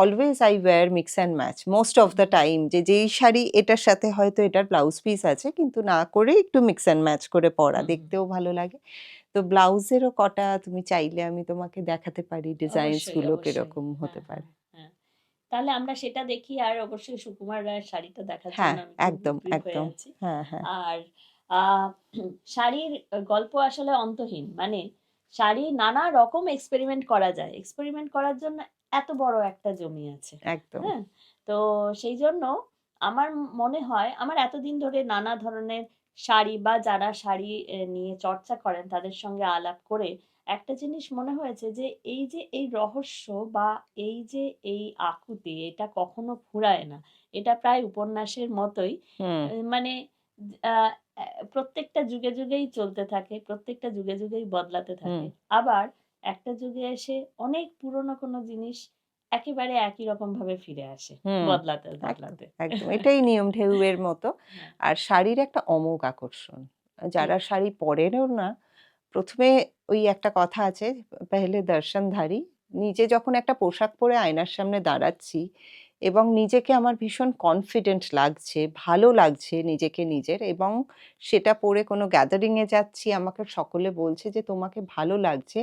Speaker 2: Always I wear mix and match most of the time, যে যেই শাড়ি এটার সাথে হয়তো এটার ব্লাউজ পিস আছে, কিন্তু না করে একটু মিক্স অ্যান্ড ম্যাচ করে পরা,
Speaker 1: হুম, হুম।
Speaker 2: দেখতেও ভালো লাগে। তো ব্লাউজেরও কটা তুমি চাইলে আমি তোমাকে দেখাতে পারি, ডিজাইনস
Speaker 1: অবশ্যই
Speaker 2: গুলো
Speaker 1: অবশ্যই।
Speaker 2: কিরকম হতে
Speaker 1: হ্যাঁ
Speaker 2: পারে।
Speaker 1: হ্যাঁ হ্যাঁ। তাহলে আমরা সেটা দেখি, আর অবশ্যই সুকুমার রায়ের শাড়িটা দেখার জন্য
Speaker 2: হ্যাঁ,
Speaker 1: আমি খুব
Speaker 2: একদম
Speaker 1: উদ্গ্রীব হয়ে
Speaker 2: একদম।
Speaker 1: আছি।
Speaker 2: হ্যাঁ, হ্যাঁ,
Speaker 1: আর আহ, শাড়ির গল্প আসলে অন্তহীন, মানে শাড়ি নানা রকম এক্সপেরিমেন্ট করা যায়, এক্সপেরিমেন্ট করার জন্য এত বড় একটা জমি আছে।
Speaker 2: একদম।
Speaker 1: হ্যাঁ, তো সেই জন্য আমার মনে হয় আমার এতদিন ধরে নানা ধরনের শাড়ি বা যারা শাড়ি নিয়ে চর্চা করেন তাদের সঙ্গে আলাপ করে একটা জিনিস মনে হয়েছে যে এই রহস্য বা এই আকুতি এটা কখনো ফুরায় না। এটা প্রায় উপন্যাসের মতোই।
Speaker 2: হুম
Speaker 1: মানে আহ, প্রত্যেকটা যুগে যুগেই চলতে থাকে, প্রত্যেকটা যুগে যুগেই বদলাতে
Speaker 2: হুম
Speaker 1: থাকে। আবার একটা যুগে এসে অনেক পুরনো কোনো জিনিস একেবারে একই রকম ভাবে ফিরে আসে,
Speaker 2: হুম
Speaker 1: বদলাতে
Speaker 2: একদম
Speaker 1: বদলাতে।
Speaker 2: একদম এটাই নিয়ম ঢেউয়ের মতো।
Speaker 1: হ্যাঁ,
Speaker 2: আর শাড়ির একটা অমোঘ আকর্ষণ,
Speaker 1: ঠিক।
Speaker 2: যারা শাড়ি পরেনও না, প্রথমে ওই একটা কথা আছে, পেহলে দর্শনধারী। নিজে যখন একটা পোশাক পরে আয়নার সামনে দাঁড়াচ্ছি এবং নিজেকে আমার ভীষণ কনফিডেন্ট লাগছে, ভালো লাগছে নিজেকে নিজের, এবং সেটা পরে কোনো গ্যাদারিং এ যাচ্ছি, আমাকে সকলে বলছে যে তোমাকে ভালো লাগছে,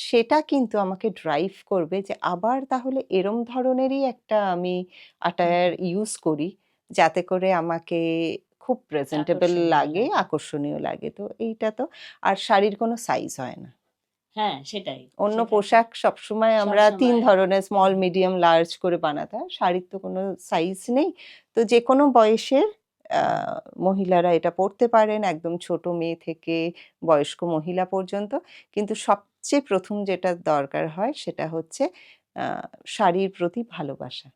Speaker 2: সেটা কিন্তু আমাকে ড্রাইভ করবে যে আবার তাহলে এরম ধরনেরই একটা আমি অ্যাটায়ার ইউজ করি, যাতে করে আমাকে খুব প্রেজেন্টেবল
Speaker 1: আকর্ষণীয়
Speaker 2: লাগে,
Speaker 1: লাগে।
Speaker 2: আকর্ষণীয় লাগে। তো এইটা তো, আর শাড়ির কোনো সাইজ হয় না।
Speaker 1: হ্যাঁ, সেটাই।
Speaker 2: অন্য
Speaker 1: সেটা তো
Speaker 2: পোশাক সবসময় আমরা 3
Speaker 1: সবসময়।
Speaker 2: ধরনের, স্মল,
Speaker 1: হুম,
Speaker 2: মিডিয়াম, লার্জ করে বানাতে হয়। শাড়ির তো কোনো সাইজ নেই। তো যেকোনো বয়সের আ
Speaker 1: হুম,
Speaker 2: মহিলারা এটা পড়তে পারেন, একদম ছোট মেয়ে থেকে বয়স্ক মহিলা পর্যন্ত। কিন্তু সবচেয়ে ১ম যেটা দরকার হয় সেটা হচ্ছে আ শাড়ির প্রতি ভালোবাসা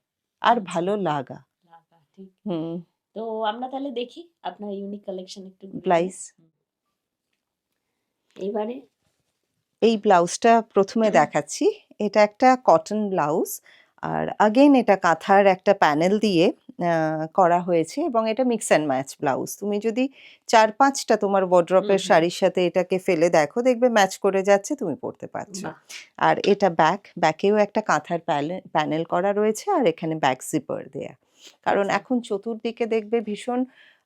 Speaker 2: আর
Speaker 1: আচ্ছা,
Speaker 2: ভালো লাগা।
Speaker 1: লাগা, ঠিক।
Speaker 2: হুম,
Speaker 1: তো আমরা তাহলে দেখি আপনার ইউনিক কালেকশন একটু ঘুরে ঘুরে।
Speaker 2: ব্লাউজ।
Speaker 1: হুম, এইবারে।
Speaker 2: এই ব্লাউজটা ১ম এ দেখাচ্ছি। এটা একটা কটন ব্লাউজ। আর again এটা কাঁথার একটা প্যানেল দিয়ে আ করা হয়েছে, এবং এটা মিক্স অ্যান্ড ম্যাচ ব্লাউজ। তুমি যদি ৪-৫ টা তোমার
Speaker 1: হুম
Speaker 2: ওয়ারড্রোবের
Speaker 1: হুম,
Speaker 2: শাড়ির সাথে এটাকে ফেলে দেখো, দেখবে ম্যাচ করে যাচ্ছে, তুমি পরতে পারছো।
Speaker 1: বাহ।
Speaker 2: আর এটা ব্যাকেও একটা কাঁথার প্যানেল করা রয়েছে, আর এখানে ব্যাক জিপার দেয়া। কারণ
Speaker 1: আচ্ছা।
Speaker 2: এখন চতুর্দিকে দেখবে ভীষণ,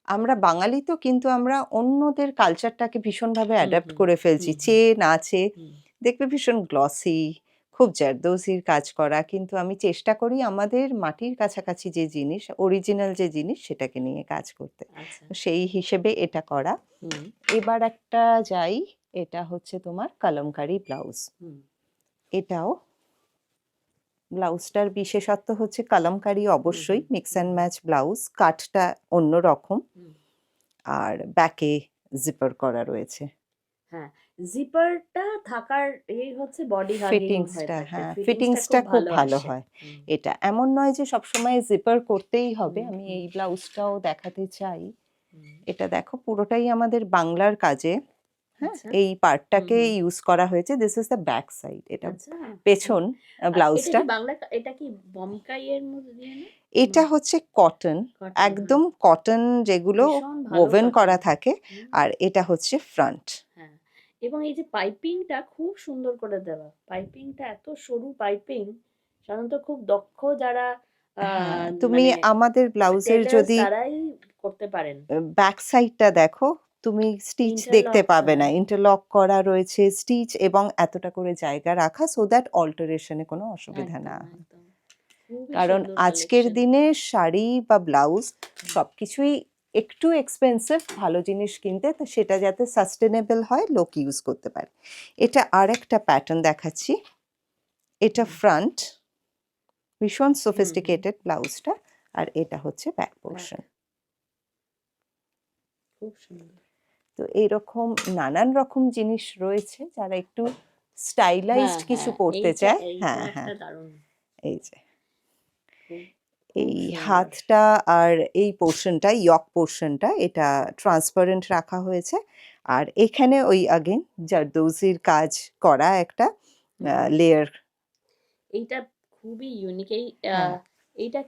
Speaker 2: আমরা বাঙালি তো, কিন্তু আমরা অন্যদের কালচারটাকে ভীষণভাবে
Speaker 1: হুম
Speaker 2: অ্যাডাপ্ট
Speaker 1: হুম
Speaker 2: করে ফেলছি।
Speaker 1: হুম হুম
Speaker 2: চেয়ে না চেয়ে
Speaker 1: হুম।
Speaker 2: দেখবে ভীষণ গ্লসি, খুব জারদৌসির কাজ করা। কিন্তু আমি চেষ্টা করি আমাদের মাটির কাছাকাছি যে জিনিস, অরিজিনাল যে জিনিস, সেটাকে নিয়ে কাজ করতে।
Speaker 1: আচ্ছা।
Speaker 2: তো সেই হিসেবে এটা করা।
Speaker 1: হুম
Speaker 2: এবার একটা যাই, এটা হচ্ছে তোমার কলমকারী ব্লাউজ।
Speaker 1: হুম
Speaker 2: এটাও, ব্লাউজটার বিশেষত্ব হচ্ছে কলমকারী
Speaker 1: হুম
Speaker 2: অবশ্যই,
Speaker 1: hmm
Speaker 2: mix
Speaker 1: hmm
Speaker 2: and
Speaker 1: hmm
Speaker 2: match blouse, কাটটা অন্যরকম,
Speaker 1: হুম।
Speaker 2: আর ব্যাকে জিপার করা রয়েছে।
Speaker 1: হ্যাঁ, জিপারটা থাকার এই হচ্ছে বডি হাগিং হয়ে
Speaker 2: ফিটিংসটা,
Speaker 1: থাকে,
Speaker 2: হ্যাঁ,
Speaker 1: ফিটিংসটা
Speaker 2: ফিটিংসটা
Speaker 1: খুব
Speaker 2: খুব
Speaker 1: ভালো
Speaker 2: ভালো
Speaker 1: আসে।
Speaker 2: হয়।
Speaker 1: হুম
Speaker 2: এটা এমন নয় যে সবসময় জিপার করতেই হবে।
Speaker 1: হুম
Speaker 2: আমি
Speaker 1: হুম
Speaker 2: এই ব্লাউজটাও দেখাতে চাই।
Speaker 1: হুম।
Speaker 2: এটা দেখো পুরোটাই আমাদের বাংলার কাজে, হ্যাঁ?
Speaker 1: আচ্ছা।
Speaker 2: এই
Speaker 1: হুম
Speaker 2: পার্টটাকে
Speaker 1: হুম।
Speaker 2: ইউজ করা হয়েছে। This is the back side. এটা
Speaker 1: আচ্ছা। বাহ।
Speaker 2: পেছন
Speaker 1: এটা
Speaker 2: ব্লাউজটা।
Speaker 1: কি বাংলা, এটা কি বমকাই এর মধ্যে দিয়ে না?
Speaker 2: এটা হচ্ছে কটন,
Speaker 1: কটন, হ্যাঁ।
Speaker 2: একদম কটন যেগুলো
Speaker 1: ভীষণ ভালো
Speaker 2: ওভেন
Speaker 1: কটন।
Speaker 2: করা থাকে,
Speaker 1: হুম,
Speaker 2: আর এটা হচ্ছে ফ্রন্ট।
Speaker 1: হ্যাঁ। এবং এই যে পাইপিংটা খুব সুন্দর করে দেওয়া, পাইপিংটা এত সরু পাইপিং, সাধারণত খুব দক্ষ যারা
Speaker 2: হ্যাঁ, তুমি
Speaker 1: মানে
Speaker 2: আমাদের ব্লাউজের
Speaker 1: টেলার্স
Speaker 2: যদি
Speaker 1: তারাই করতে পারেন।
Speaker 2: ব্যাক সাইডটা দেখো, তুমি স্টিচ দেখতে
Speaker 1: ইন্টারলক,
Speaker 2: পাবে না।
Speaker 1: হ্যাঁ।
Speaker 2: ইন্টারলক করা রয়েছে স্টিচ, এবং এতটা করে জায়গা রাখা, সো দ্যাট অল্টারেশনে কোনো অসুবিধা না
Speaker 1: একদম
Speaker 2: হয়।
Speaker 1: একদম। খুবই
Speaker 2: কারণ
Speaker 1: সুন্দর
Speaker 2: আজকের
Speaker 1: কালেকশন।
Speaker 2: দিনে শাড়ি বা ব্লাউজ সবকিছুই একটু এক্সপেন্সিভ, ভালো জিনিস কিনতে, তো সেটা যাতে সাস্টেনেবল হয়, লোক ইউজ করতে পারে। এটা আরেকটা প্যাটার্ন দেখাচ্ছি। এটা
Speaker 1: হুম
Speaker 2: ফ্রন্ট, ভীষণ
Speaker 1: হুম হুম।
Speaker 2: সফিস্টিকেটেড ব্লাউজটা, আর এটা হচ্ছে ব্যাক
Speaker 1: বাহ,
Speaker 2: পোর্শন।
Speaker 1: খুব সুন্দর।
Speaker 2: তো এইরকম নানান রকম জিনিস রয়েছে, যারা একটু
Speaker 1: হ্যাঁ
Speaker 2: স্টাইলাইজড কিছু
Speaker 1: হ্যাঁ,
Speaker 2: পড়তে
Speaker 1: এইটা
Speaker 2: চায়।
Speaker 1: এইটা
Speaker 2: হ্যাঁ
Speaker 1: একটা
Speaker 2: হ্যাঁ,
Speaker 1: দারুণ।
Speaker 2: এই যে
Speaker 1: খুব খুব
Speaker 2: এই
Speaker 1: সুন্দর।
Speaker 2: হাতটা আর এই পোর্শনটা, ইয়ক পোর্শনটা, এটা ট্রান্সপারেন্ট রাখা হয়েছে। আর এখানে ওই আগেন জারদৌসির কাজ করা একটা
Speaker 1: হুম।
Speaker 2: লেয়ার।
Speaker 1: এইটা খুবই ইউনিক।
Speaker 2: হ্যাঁ,
Speaker 1: এইটা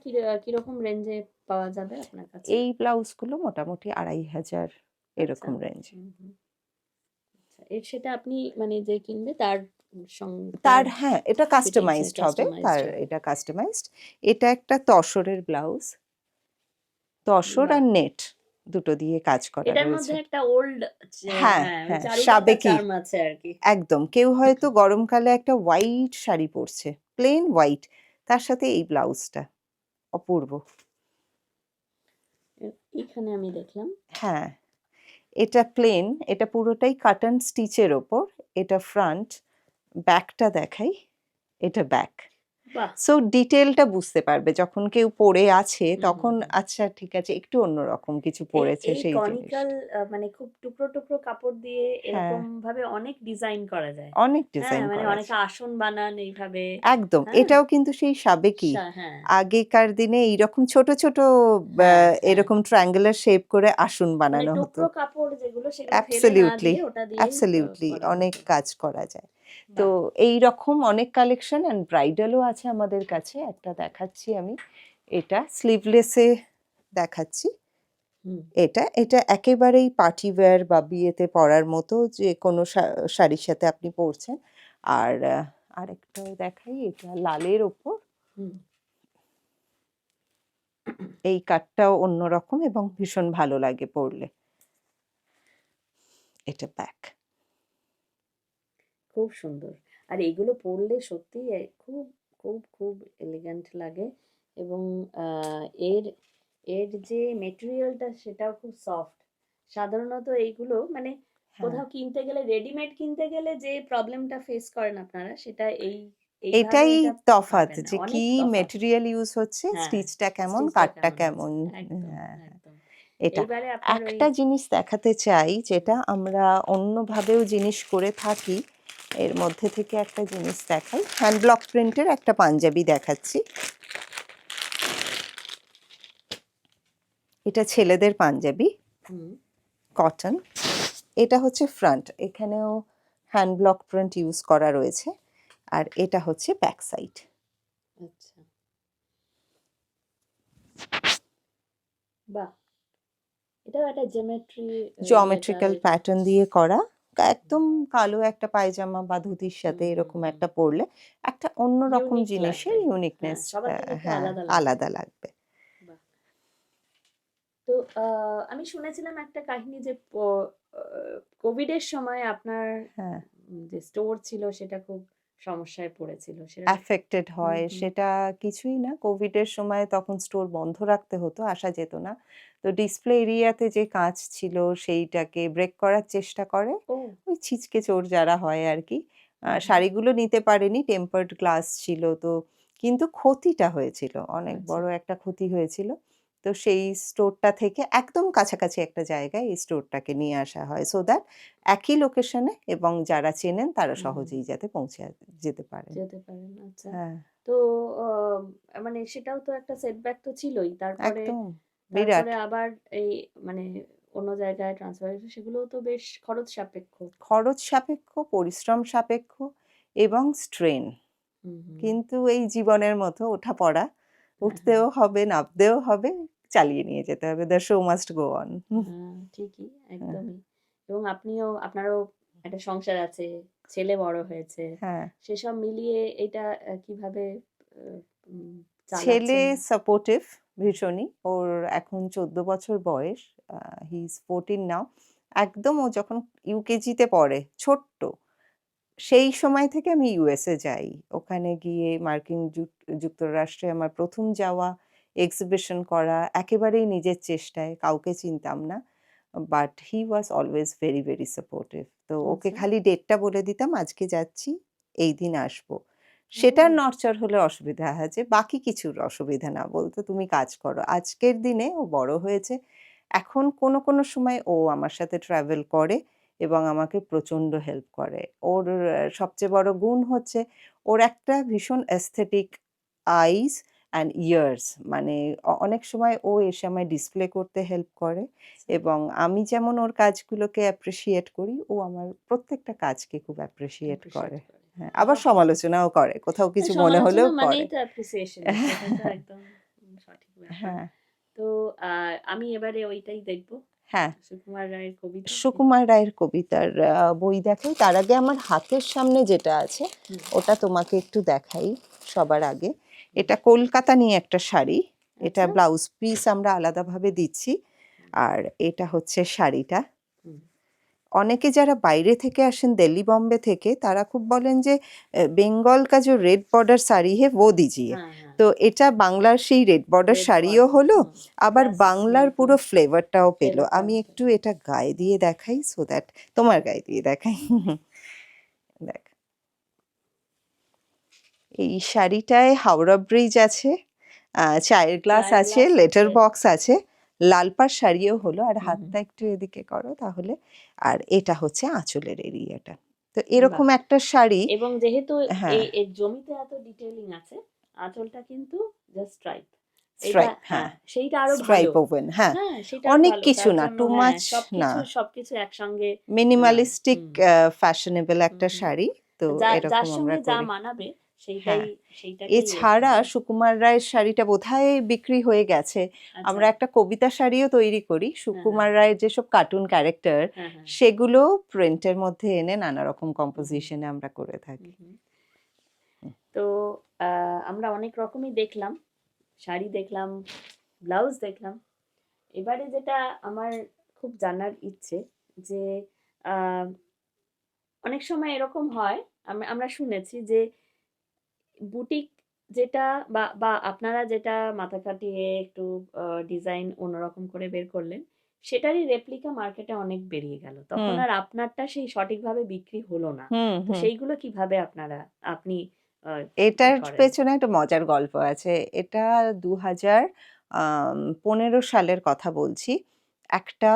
Speaker 1: কিরকম রেঞ্জে পাওয়া যাবে আপনার কাছে?
Speaker 2: এই ব্লাউজগুলো মোটামুটি ২৫০০
Speaker 1: আচ্ছা।
Speaker 2: এরকম রেঞ্জ।
Speaker 1: হুম হুম। আচ্ছা, সেটা আপনি মানে যে কিনবে তার
Speaker 2: তার,
Speaker 1: তার
Speaker 2: হ্যাঁ, এটা
Speaker 1: ফিটিংসে
Speaker 2: কাস্টমাইজড হবে,
Speaker 1: কাস্টমাইজড
Speaker 2: তার
Speaker 1: হবে।
Speaker 2: এটা কাস্টমাইজড। এটা একটা তসরের ব্লাউজ, তসর
Speaker 1: বাহ।
Speaker 2: আর নেট দুটো দিয়ে কাজ করা
Speaker 1: এটার
Speaker 2: রয়েছে।
Speaker 1: মধ্যে একটা ওল্ড,
Speaker 2: হ্যাঁ
Speaker 1: হ্যাঁ, ওই
Speaker 2: হ্যাঁ,
Speaker 1: চারুলতা
Speaker 2: সাবেকি,
Speaker 1: চার্ম আছে আর কি।
Speaker 2: একদম। কেউ হয়তো গরমকালে একটা হোয়াইট শাড়ি পরছে, প্লেন হোয়াইট, তার সাথে এই ব্লাউজটা অপূর্ব।
Speaker 1: এখানে আমি দেখলাম।
Speaker 2: হ্যাঁ, এটা প্লেন, এটা পুরোটাই কাটন স্টিচের ওপর। এটা ফ্রন্ট, ব্যাকটা দেখাই, এটা ব্যাক।
Speaker 1: বাহ
Speaker 2: সো ডিটেলটা বুঝতে পারবে যখন কেউ পড়ে আছে
Speaker 1: হুম
Speaker 2: তখন
Speaker 1: হুম হুম
Speaker 2: আচ্ছা ঠিক আছে একটু অন্যরকম কিছু
Speaker 1: এই
Speaker 2: পড়েছে
Speaker 1: এই
Speaker 2: সেই
Speaker 1: কনিক্যাল
Speaker 2: জিনিসটা।
Speaker 1: মানে খুব টুকরো টুকরো কাপড় দিয়ে
Speaker 2: হ্যাঁ,
Speaker 1: এরকম ভাবে অনেক ডিজাইন করা যায়।
Speaker 2: অনেক
Speaker 1: হ্যাঁ
Speaker 2: ডিজাইন
Speaker 1: মানে
Speaker 2: করা
Speaker 1: অনেকে
Speaker 2: যায়।
Speaker 1: আসন বানান এইভাবে।
Speaker 2: একদম।
Speaker 1: হ্যাঁ
Speaker 2: এটাও কিন্তু সেই সাবেকি।
Speaker 1: হ্যাঁ
Speaker 2: আগেকার দিনে এইরকম ছোট, ছোট
Speaker 1: হ্যাঁ হ্যাঁ
Speaker 2: এরকম ট্রায়াঙ্গুলার শেপ করে আসন
Speaker 1: মানে
Speaker 2: বানানো হতো।
Speaker 1: টুকরো কাপড় যেগুলো সেগুলো ফেলে না
Speaker 2: অ্যাবসোলিউটলি,
Speaker 1: দিয়ে ওটা দিয়েই
Speaker 2: অ্যাবসোলিউটলি
Speaker 1: করা
Speaker 2: অনেক
Speaker 1: হতো।
Speaker 2: কাজ করা যায়। তো
Speaker 1: বাহ
Speaker 2: এইরকম অনেক কালেকশন অ্যান্ড ব্রাইডালও আছে আমাদের কাছে। একটা দেখাচ্ছি আমি। এটা স্লিভলেসে দেখাচ্ছি।
Speaker 1: হুম
Speaker 2: এটা একেবারেই পার্টি ওয়্যার বা বিয়েতে পরার মতো যে কোনো শাড়ির সাথে আপনি পরছেন। আর আরেকটাও দেখাই এটা লালের ওপর।
Speaker 1: হুম
Speaker 2: এই কাটটাও অন্যরকম এবং ভীষণ ভালো লাগে পরলে। এটা ব্যাক।
Speaker 1: খুব সুন্দর। আর এগুলো পরলে সত্যিই খুব খুব খুব এলিগ্যান্ট লাগে এবং এর এর যে মেটেরিয়ালটা সেটাও খুব সফট। সাধারণত এইগুলো মানে
Speaker 2: হ্যাঁ,
Speaker 1: কোথাও কিনতে গেলে রেডিমেড কিনতে গেলে যে প্রবলেমটা ফেস করেন আপনারা সেটা এইভাবে
Speaker 2: এটাই
Speaker 1: এটা
Speaker 2: তফাৎ
Speaker 1: পাবেন না।
Speaker 2: যে কি
Speaker 1: অনেক তফাৎ।
Speaker 2: মেটেরিয়াল ইউজ হচ্ছে,
Speaker 1: হ্যাঁ,
Speaker 2: স্টিচটা কেমন,
Speaker 1: স্টিচটা
Speaker 2: কাটটা
Speaker 1: কেমন
Speaker 2: কেমন।
Speaker 1: হয়েছে। একদম,
Speaker 2: হ্যাঁ, হ্যাঁ,
Speaker 1: একদম।
Speaker 2: এটা।
Speaker 1: এইবারে আপনার ওই
Speaker 2: একটা জিনিস দেখাতে চাই যেটা আমরা অন্যভাবেও জিনিস করে থাকি। এর মধ্যে থেকে একটা জিনিস দেখাই। হ্যান্ড ব্লক প্রিন্টের একটা পাঞ্জাবি দেখাচ্ছি। এটা ছেলেদের পাঞ্জাবি,
Speaker 1: হুম,
Speaker 2: কটন। এটা হচ্ছে ফ্রন্ট, এখানেও হ্যান্ড ব্লক প্রিন্ট ইউজ করা রয়েছে। আর এটা হচ্ছে ব্যাক সাইড।
Speaker 1: আচ্ছা। বাহ! এটাও একটা জিওমেট্রি
Speaker 2: জিওমেট্রিক্যাল
Speaker 1: রিলেটেড।
Speaker 2: প্যাটার্ন দিয়ে করা। একদম কালো একটা পায়জামা বা ধুতির
Speaker 1: হুম,
Speaker 2: সাথে
Speaker 1: হুম,
Speaker 2: এরকম
Speaker 1: হুম।
Speaker 2: একটা পরলে একটা অন্যরকম
Speaker 1: ইউনিক
Speaker 2: জিনিসের
Speaker 1: লাগবে। হ্যাঁ,
Speaker 2: ইউনিকনেস,
Speaker 1: সবার থেকে একটু
Speaker 2: হ্যাঁ,
Speaker 1: আলাদা লাগবে।
Speaker 2: আলাদা লাগবে।
Speaker 1: বাহ! তো আমি শুনেছিলাম একটা কাহিনী যে কোভিডের সময় আপনার
Speaker 2: হ্যাঁ,
Speaker 1: যে স্টোর ছিল সেটা খুব সমস্যায় পড়েছিল। সেটা
Speaker 2: অ্যাফেক্টেড
Speaker 1: হুম,
Speaker 2: হয়
Speaker 1: হুম।
Speaker 2: সেটা কিছুই না। কোভিডের সময় তখন স্টোর বন্ধ রাখতে হতো, আসা যেত না। তো ডিসপ্লে এরিয়াতে যে কাঁচ ছিল সেইটাকে ব্রেক করার চেষ্টা করে
Speaker 1: ও!
Speaker 2: ওই ছিচকে চোর যারা হয় আর কি।
Speaker 1: হুম, হুম।
Speaker 2: শাড়িগুলো নিতে পারেনি, টেম্পার্ড গ্লাস ছিল তো, কিন্তু ক্ষতিটা হয়েছিল, অনেক
Speaker 1: আচ্ছা।
Speaker 2: বড় একটা ক্ষতি হয়েছিল। তো সেই স্টোরটা থেকে একদম কাছাকাছি একটা জায়গায় এই স্টোরটাকে নিয়ে আসা হয় সো দ্যাট একই লোকেশনে এবং যারা চেনেন তারা
Speaker 1: হুম, হুম, হুম।
Speaker 2: সহজেই যাতে পৌঁছে যেতে পারেন।
Speaker 1: যেতে পারেন। আচ্ছা।
Speaker 2: হ্যাঁ,
Speaker 1: তো মানে সেটাও তো একটা সেটব্যাক তো ছিলই। তারপরে
Speaker 2: একদম বিরাট।
Speaker 1: তারপরে আবার এই মানে অন্য জায়গায় ট্রান্সফার সেগুলোও তো বেশ খরচ সাপেক্ষ।
Speaker 2: খরচ সাপেক্ষ, পরিশ্রম সাপেক্ষ এবং স্ট্রেন।
Speaker 1: হুম, হুম।
Speaker 2: কিন্তু এই জীবনের মতো ওঠা-পড়া,
Speaker 1: হ্যাঁ, হ্যাঁ।
Speaker 2: উঠতেও হবে, নামতেও হবে, চালিয়ে নিয়ে যেতে হবে। The show must go on.
Speaker 1: হ্যাঁ, ঠিকই,
Speaker 2: হ্যাঁ,
Speaker 1: একদমই। এবং আপনারও একটা সংসার আছে, ছেলে বড় হয়েছে।
Speaker 2: হ্যাঁ।
Speaker 1: সেসব মিলিয়ে এটা কিভাবে আ উম
Speaker 2: ছেলে
Speaker 1: চালাচ্ছেন?
Speaker 2: সাপোর্টিভ ভীষণই। ওর এখন 14 বছর বয়স। হি ইজ 14 নাও। একদম ও যখন ইউকেজিতে পড়ে, ছোট্ট। সেই সময় থেকে আমি ইউএসএ যাই। ওখানে গিয়ে মার্কিন যুক্তরাষ্ট্রে আমার ১ম যাওয়া, এক্সিবিশন করা একেবারেই নিজের চেষ্টায়, কাউকে চিনতাম না। But he was always very, very supportive. তো ওকে
Speaker 1: আচ্ছা।
Speaker 2: খালি ডেটটা বলে দিতাম, আজকে যাচ্ছি, এইদিন আসবো। সেটার
Speaker 1: ও!
Speaker 2: নড়চড় হলে অসুবিধা আছে, বাকি কিছুর অসুবিধা না। বলতো, "তুমি কাজ করো।" আজকের দিনে ও বড় হয়েছে। এখন কোনো, কোনো সময় ও আমার সাথে ট্রাভেল করে এবং আমাকে প্রচণ্ড হেল্প করে। ওর সবচেয়ে বড় গুণ হচ্ছে ওর একটা ভীষণ aesthetic eyes and ears, মানে অনেক সময় ও এসে আমায় ডিসপ্লে করতে হেল্প করে
Speaker 1: আচ্ছা।
Speaker 2: এবং আমি যেমন ওর কাজগুলোকে অ্যাপ্রিশিয়েট করি, ও আমার প্রত্যেকটা কাজকে খুব অ্যাপ্রিশিয়েট
Speaker 1: অ্যাপ্রিশিয়েট
Speaker 2: করে।
Speaker 1: করে।
Speaker 2: হ্যাঁ, আবার
Speaker 1: বাহ!
Speaker 2: সমালোচনাও করে। কোথাও কিছু মনে
Speaker 1: সমালোচনা
Speaker 2: হলেও
Speaker 1: মানেই
Speaker 2: করে।
Speaker 1: তো অ্যাপ্রিসিয়েশন সেটা তো একদম সঠিক ব্যাপার।
Speaker 2: হ্যাঁ,
Speaker 1: তো আমি এবারে ওইটাই দেখব।
Speaker 2: হ্যাঁ।
Speaker 1: সুকুমার রায়ের কবিতা।
Speaker 2: সুকুমার রায়ের কবিতার বই দেখাই। তার আগে আমার হাতের সামনে যেটা আছে
Speaker 1: হুম,
Speaker 2: ওটা তোমাকে একটু দেখাই সবার আগে।
Speaker 1: হুম।
Speaker 2: এটা কলকাতা নিয়ে একটা শাড়ি। এটা
Speaker 1: আচ্ছা।
Speaker 2: ব্লাউজ পিস আমরা আলাদাভাবে দিচ্ছি। আর এটা হচ্ছে শাড়িটা।
Speaker 1: হুম।
Speaker 2: অনেকে যারা বাইরে থেকে আসেন দিল্লি, বম্বে থেকে তারা খুব বলেন যে বেঙ্গল কা जो रेड बॉर्डर साड़ी है वो दीजिए।
Speaker 1: হ্যাঁ, হ্যাঁ।
Speaker 2: তো এটা বাংলার সেই রেড বর্ডার
Speaker 1: রেড
Speaker 2: শাড়িও
Speaker 1: বর্ডার।
Speaker 2: হলো,
Speaker 1: হুম।
Speaker 2: আবার
Speaker 1: প্লাস
Speaker 2: বাংলার পুরো ফ্লেভারটাও পেলো।
Speaker 1: ফ্লেভারটাও
Speaker 2: আমি
Speaker 1: হবে।
Speaker 2: একটু এটা গায়ে দিয়ে দেখাই সো দ্যাট তোমার গায়ে দিয়ে দেখাই। দেখ, এই শাড়িটায় হাওড়া ব্রিজ আছে, চায়ের গ্লাস
Speaker 1: চায়ের
Speaker 2: আছে,
Speaker 1: গ্লাস
Speaker 2: লেটার
Speaker 1: আছে।
Speaker 2: বক্স আছে, লালপাড় শাড়িও হলো, আর
Speaker 1: হুম,
Speaker 2: হাতটা একটু এদিকে করো তাহলে। আর এটা হচ্ছে আঁচলের এরিয়াটা। তো
Speaker 1: বাহ!
Speaker 2: এরকম একটা শাড়ি,
Speaker 1: এবং যেহেতু
Speaker 2: হ্যাঁ
Speaker 1: এর জমিতে এত ডিটেইলিং আছে, আঁচলটা কিন্তু জাস্ট স্ট্রাইপ। এটা
Speaker 2: স্ট্রাইপ, হ্যাঁ
Speaker 1: সেইটা আরো ভালো।
Speaker 2: স্ট্রাইপ ওভেন, হ্যাঁ
Speaker 1: হ্যাঁ, সেটা আরো
Speaker 2: অনেক
Speaker 1: ভালো।
Speaker 2: কিছু
Speaker 1: তার
Speaker 2: না,
Speaker 1: জন্য
Speaker 2: টু মাচ না,
Speaker 1: সবকিছু একসঙ্গে
Speaker 2: মিনিমালিস্টিক
Speaker 1: হুম,
Speaker 2: ফ্যাশনেবল একটা
Speaker 1: হুম।
Speaker 2: শাড়ি। তো
Speaker 1: যার
Speaker 2: এরকম আমরা
Speaker 1: সঙ্গে যা
Speaker 2: করি।
Speaker 1: মানাবে
Speaker 2: হ্যাঁ,
Speaker 1: সেইটাকেই
Speaker 2: এছাড়া সুকুমার রায়ের শাড়িটা বোধহয় বিক্রি হয়ে গেছে।
Speaker 1: আচ্ছা।
Speaker 2: আমরা একটা কবিতা শাড়িও তৈরি করি, সুকুমার রায়ের যেসব কার্টুন ক্যারেক্টার
Speaker 1: হ্যাঁ, হ্যাঁ।
Speaker 2: সেগুলো প্রিন্টের মধ্যে এনে নানা রকম কম্পোজিশনে আমরা করে থাকি।
Speaker 1: তো আমরা অনেক রকমই দেখলাম, শাড়ি দেখলাম, ব্লাউজ দেখলাম। এবারে যেটা আমার খুব জানার ইচ্ছে যে আহ, অনেক সময় এরকম হয়, আমরা শুনেছি যে বুটিক যেটা বা আপনারা যেটা মাথা খাটিয়ে একটু ডিজাইন অন্যরকম করে বের করলেন, সেটারই রেপ্লিকা মার্কেটে অনেক বেরিয়ে গেল, তখন
Speaker 2: হুম
Speaker 1: আর আপনারটা সেই সঠিকভাবে বিক্রি হলো না।
Speaker 2: হুম
Speaker 1: তো
Speaker 2: হুম
Speaker 1: সেইগুলো কিভাবে আপনি
Speaker 2: এটার
Speaker 1: করেন?
Speaker 2: পেছনে একটা মজার গল্প আছে। এটা 2015 সালের কথা বলছি। একটা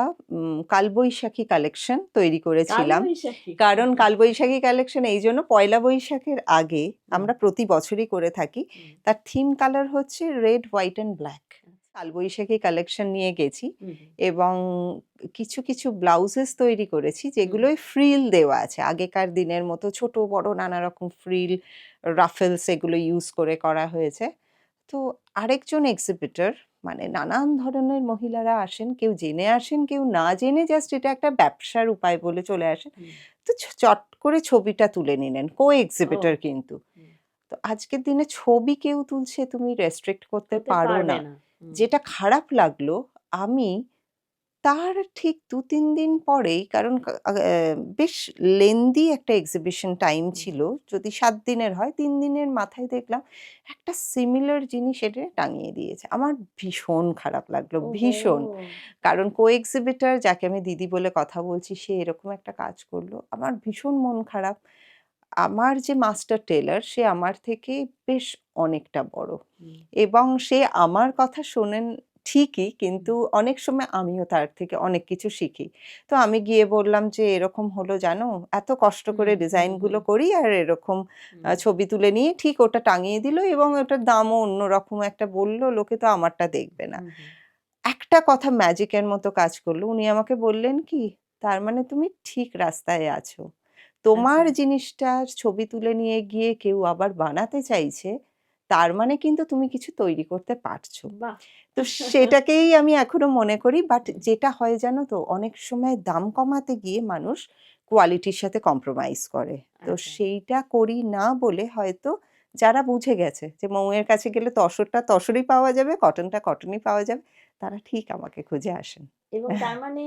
Speaker 2: কালবৈশাখী কালেকশন তৈরি করেছিলাম।
Speaker 1: কালবৈশাখী।
Speaker 2: কারণ কালবৈশাখী কালেকশন এই জন্য, পয়লা বৈশাখের আগে আমরা প্রতি বছরই করে থাকি।
Speaker 1: হুম,
Speaker 2: তার থিম কালার হচ্ছে রেড, হোয়াইট অ্যান্ড ব্ল্যাক। কালবৈশাখী কালেকশন নিয়ে গেছি
Speaker 1: হুম,
Speaker 2: এবং কিছু কিছু ব্লাউজেস তৈরি করেছি যেগুলোয় ফ্রিল দেওয়া আছে। আগেকার দিনের মতো ছোট বড় নানা রকম ফ্রিল, রাফেলস এগুলো ইউজ করে করা হয়েছে। তো আরেকজন এক্সিবিটর, মানে নানান ধরনের মহিলারা আসেন, কেউ জেনে আসেন, কেউ না জেনে জাস্ট এটা একটা ব্যবসার উপায় বলে চলে আসেন।
Speaker 1: হুম।
Speaker 2: তো চট করে ছবিটা তুলে নিলেন, কো
Speaker 1: ও,
Speaker 2: এক্সিবিটর কিন্তু।
Speaker 1: হুম।
Speaker 2: তো আজকের দিনে ছবি কেউ তুলছে, তুমি রেস্ট্রিক্ট করতে
Speaker 1: করতে
Speaker 2: পারো
Speaker 1: পারবে
Speaker 2: না।
Speaker 1: না। হুম,
Speaker 2: যেটা খারাপ লাগলো, আমি তার ঠিক ২-৩ দিন পরেই, কারণ বেশ লেন্দি একটা এক্সিবিশন টাইম ছিল। যদি ৭ দিনের হয়, ৩ দিনের মাথায় দেখলাম একটা সিমিলার জিনিস এনে টাঙিয়ে দিয়েছে। আমার ভীষণ খারাপ লাগলো,
Speaker 1: ওহো!
Speaker 2: ভীষণ। কারণ কো-এক্সিবিটর যাকে আমি দিদি বলে কথা বলছি, সে এরকম একটা কাজ করলো। আমার ভীষণ মন খারাপ। আমার যে মাস্টার টেইলর, সে আমার থেকে বেশ অনেকটা বড়
Speaker 1: হুম,
Speaker 2: এবং সে আমার কথা শোনেন ঠিকই, কিন্তু অনেক সময় আমিও তার থেকে অনেক কিছু শিখি। তো আমি গিয়ে বললাম যে, "এরকম হলো জানো? এত কষ্ট করে
Speaker 1: হুম, হুম,
Speaker 2: ডিজাইনগুলো
Speaker 1: হুম,
Speaker 2: করি আর এরকম
Speaker 1: হুম,
Speaker 2: ছবি তুলে নিয়ে ঠিক ওটা টাঙিয়ে দিল এবং ওটার দামও অন্যরকম একটা বলল, লোকে তো আমারটা দেখবে না।"
Speaker 1: হুম, হুম।
Speaker 2: একটা কথা ম্যাজিকের মতো কাজ করলো। উনি আমাকে বললেন কি, "তার মানে তুমি ঠিক রাস্তায় আছো। তোমার
Speaker 1: আচ্ছা,
Speaker 2: জিনিসটার ছবি তুলে নিয়ে গিয়ে কেউ আবার বানাতে চাইছে, তার মানে কিন্তু তুমি কিছু তৈরি করতে পারছো।"
Speaker 1: বাহ!
Speaker 2: তো সেটাকেই আমি এখনো মনে করি। বাট
Speaker 1: হুম,
Speaker 2: যেটা হয় জানো তো, অনেক সময় দাম কমাতে গিয়ে মানুষ কোয়ালিটির সাথে কম্প্রোমাইজ করে। তো
Speaker 1: আচ্ছা।
Speaker 2: সেইটা করি না বলে হয়তো যারা বুঝে গেছে যে মৌয়ের কাছে গেলে তসরটা তসরই পাওয়া যাবে, কটনটা কটনই পাওয়া যাবে, তারা ঠিক আমাকে খুঁজে আসেন।
Speaker 1: এবং তার মানে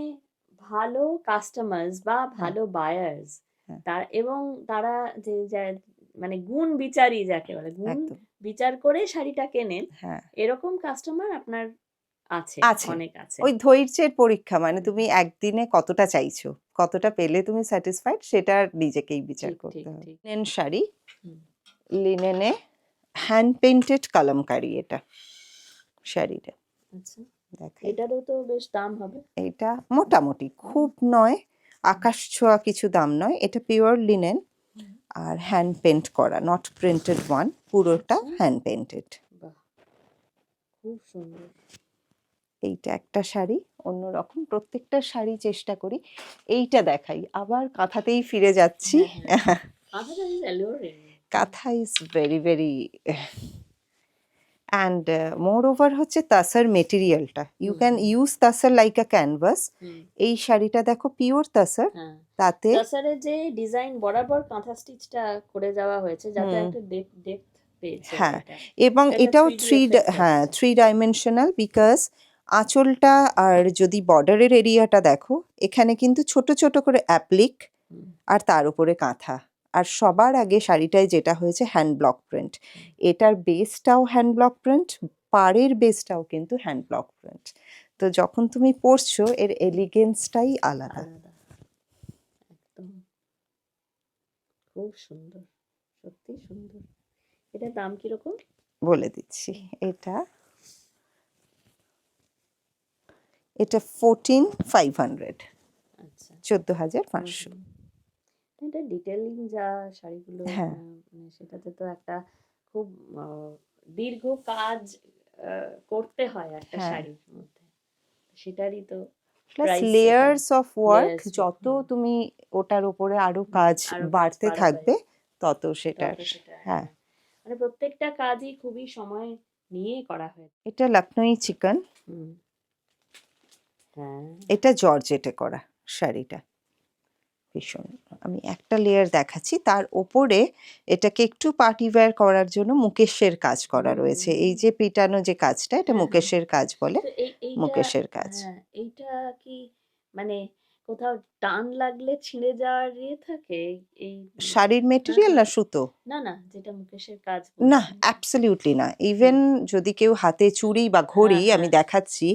Speaker 1: ভালো কাস্টমার্স বা
Speaker 2: হ্যাঁ,
Speaker 1: ভালো বায়ার্স,
Speaker 2: হ্যাঁ,
Speaker 1: এবং তারা মানে গুণ বিচারী যাকে বলে, গুণ
Speaker 2: একদম।
Speaker 1: বিচার করে শাড়িটা কেনেন,
Speaker 2: হ্যাঁ,
Speaker 1: এরকম কাস্টমার আপনার আছে,
Speaker 2: আছে।
Speaker 1: অনেক আছে।
Speaker 2: ওই ধৈর্যের পরীক্ষা, মানে
Speaker 1: হুম,
Speaker 2: তুমি একদিনে কতটা চাইছো, কতটা পেলে তুমি স্যাটিসফাইড, সেটা নিজেকেই বিচার
Speaker 1: ঠিক,
Speaker 2: করতে
Speaker 1: ঠিক,
Speaker 2: হবে।
Speaker 1: ঠিক।
Speaker 2: লিনেন শাড়ি,
Speaker 1: হুম,
Speaker 2: লিনেনে হ্যান্ড পেইন্টেড কলমকারী এটা শাড়িটা।
Speaker 1: আচ্ছা।
Speaker 2: দেখাই,
Speaker 1: এটারও তো বেশ দাম হবে।
Speaker 2: এইটা মোটামুটি খুব নয়, আকাশ ছোঁয়া কিছু দাম নয়। এটা পিওর লিনেন
Speaker 1: হুম,
Speaker 2: আর হ্যান্ড পেইন্ট করা, নট প্রিন্টেড ওয়ান, পুরোটা
Speaker 1: আচ্ছা,
Speaker 2: হ্যান্ড পেইন্টেড।
Speaker 1: বাহ, খুব সুন্দর।
Speaker 2: এইটা একটা শাড়ি অন্যরকম, প্রত্যেকটা শাড়ি চেষ্টা করি। এইটা দেখাই, আবার কাঁথাতেই ফিরে যাচ্ছি।
Speaker 1: হ্যাঁ, হ্যাঁ, কাঁথাটা ইজ অ্যালোরিং।
Speaker 2: কাঁথা is very very, and moreover হচ্ছে তাসার মেটেরিয়ালটা, you
Speaker 1: hmm,
Speaker 2: can
Speaker 1: hmm,
Speaker 2: use tussar like a canvas.
Speaker 1: Hmm,
Speaker 2: এই শাড়িটা দেখো পিওর তাসার,
Speaker 1: হ্যাঁ।
Speaker 2: তাতে
Speaker 1: তাছাড়া যে ডিজাইন বরাবর কাঁথা স্টিচটা করে যাওয়া হয়েছে, যাতে
Speaker 2: হুম
Speaker 1: একটা ডেপথ পেয়েছে
Speaker 2: হ্যাঁ,
Speaker 1: এটা।
Speaker 2: এবং
Speaker 1: একটা
Speaker 2: এটাও
Speaker 1: 3D এফেক্ট
Speaker 2: হ্যাঁ
Speaker 1: আসছে।
Speaker 2: 3 ডাইমেনশনাল, বিকজ আঁচলটা আর যদি বর্ডারের এরিয়াটা দেখো, এখানে কিন্তু ছোট ছোট করে অ্যাপ্লিক
Speaker 1: হুম,
Speaker 2: আর তার উপরে কাঁথা। আর সবার আগে শাড়িটায় যেটা হয়েছে হ্যান্ড ব্লক প্রিন্ট,
Speaker 1: হুম,
Speaker 2: এটার বেসটাও হ্যান্ড ব্লক প্রিন্ট, পাড়ের বেসটাও কিন্তু হ্যান্ড ব্লক প্রিন্ট। তো যখন তুমি পরছো এর এলিগেন্সটাই আলাদা।
Speaker 1: আলাদা, একদম খুব সুন্দর, সত্যি সুন্দর। এটার দাম কিরকম?
Speaker 2: বলে দিচ্ছি। এটা এটা 14,500,
Speaker 1: আচ্ছা।
Speaker 2: 14,500।
Speaker 1: হুম। এটা ডিটেইলিং যা শাড়িগুলো
Speaker 2: হ্যাঁ,
Speaker 1: মানে সেটাতে তো একটা খুব দীর্ঘ কাজ করতে হয় একটা
Speaker 2: হ্যাঁ।
Speaker 1: শাড়ির মধ্যে, সেটারই তো
Speaker 2: প্লাস
Speaker 1: প্রাইস এটা।
Speaker 2: লেয়ার্স অফ ওয়ার্ক,
Speaker 1: লেয়ার্স,
Speaker 2: যত তুমি ওটার উপরে আরো
Speaker 1: হুম,
Speaker 2: কাজ
Speaker 1: আরো কাজ
Speaker 2: বাড়তে
Speaker 1: বাড়াবে
Speaker 2: থাকবে তত সেটার।
Speaker 1: তত সেটা,
Speaker 2: হ্যাঁ,
Speaker 1: হ্যাঁ, মানে প্রত্যেকটা কাজই খুবই সময় নিয়ে করা হয়।
Speaker 2: এটা লখনৌ চিকন,
Speaker 1: হুম, হ্যাঁ,
Speaker 2: এটা জর্জেটে করা শাড়িটা। ভীষণ, আমি একটা লেয়ার দেখাচ্ছি, তার ওপরে এটাকে একটু পার্টি ওয়্যার করার জন্য মুকেশের কাজ করা
Speaker 1: হুম,
Speaker 2: রয়েছে।
Speaker 1: হুম,
Speaker 2: এই যে পেটানো যে কাজটা, এটা
Speaker 1: হ্যাঁ, হ্যাঁ,
Speaker 2: মুকেশের কাজ বলে,
Speaker 1: তো এইটা,
Speaker 2: মুকেশের কাজ।
Speaker 1: হ্যাঁ, এইটা কি মানে কোথাও টান লাগলে ছিঁড়ে যাওয়ার ইয়ে থাকে? এই
Speaker 2: শাড়ির
Speaker 1: হ্যাঁ,
Speaker 2: মেটেরিয়াল
Speaker 1: হ্যাঁ,
Speaker 2: না সুতো?
Speaker 1: না না, যেটা মুকেশের কাজ
Speaker 2: না,
Speaker 1: বলছেন।
Speaker 2: অ্যাবসলিউটলি না।
Speaker 1: হুম,
Speaker 2: ইভেন যদি কেউ হাতে চুড়ি বা ঘড়ি,
Speaker 1: হ্যাঁ,
Speaker 2: আমি
Speaker 1: হ্যাঁ,
Speaker 2: দেখাচ্ছি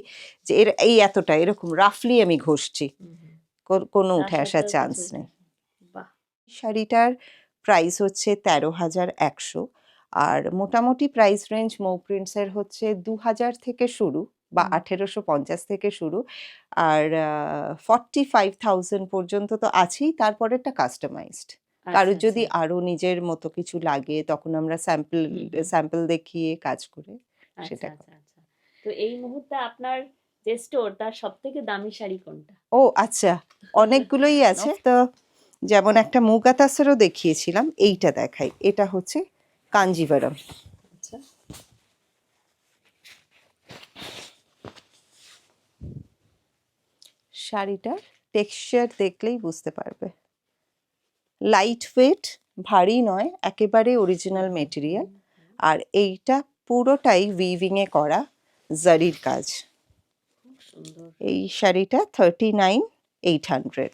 Speaker 2: যে এর এই এতটা এরকম রাফলি আমি ঘষছি,
Speaker 1: হুম, হুম,
Speaker 2: কোনো
Speaker 1: তার
Speaker 2: উঠে আসার
Speaker 1: সত্ত্বেও
Speaker 2: চান্স
Speaker 1: কিছু
Speaker 2: নেই।
Speaker 1: বাহ!
Speaker 2: শাড়িটার প্রাইস হচ্ছে 13,100, আর মোটামুটি প্রাইস রেঞ্জ মৌ প্রিন্টসের হচ্ছে 2,000 থেকে শুরু বা
Speaker 1: হুম,
Speaker 2: 1,850 থেকে শুরু, আর 45,000 পর্যন্ত তো আছেই, তারপরেরটা কাস্টমাইজড।
Speaker 1: আচ্ছা,
Speaker 2: কারোর যদি
Speaker 1: আচ্ছা,
Speaker 2: আরো নিজের মতো কিছু লাগে তখন আমরা স্যাম্পল
Speaker 1: হুম, হুম,
Speaker 2: স্যাম্পল দেখিয়ে কাজ করে
Speaker 1: আচ্ছা,
Speaker 2: সেটা
Speaker 1: আচ্ছা,
Speaker 2: করি।
Speaker 1: আচ্ছা। তো এই মুহূর্তে আপনার যে স্টোর, তার সবথেকে দামি শাড়ি কোনটা?
Speaker 2: ও আচ্ছা, অনেকগুলোই আছে তো, যেমন একটা মুগা তাসেরও দেখিয়েছিলাম, এইটা দেখাই। এটা হচ্ছে কাঞ্জিভারম।
Speaker 1: আচ্ছা,
Speaker 2: শাড়িটার টেক্সচার দেখলেই বুঝতে পারবে, লাইট ওয়েট, ভারী নয়, একেবারে অরিজিনাল মেটেরিয়াল। আর এইটা পুরোটাই উইভিং এ করা জারির কাজ।
Speaker 1: খুব সুন্দর।
Speaker 2: এই শাড়িটা 39,800।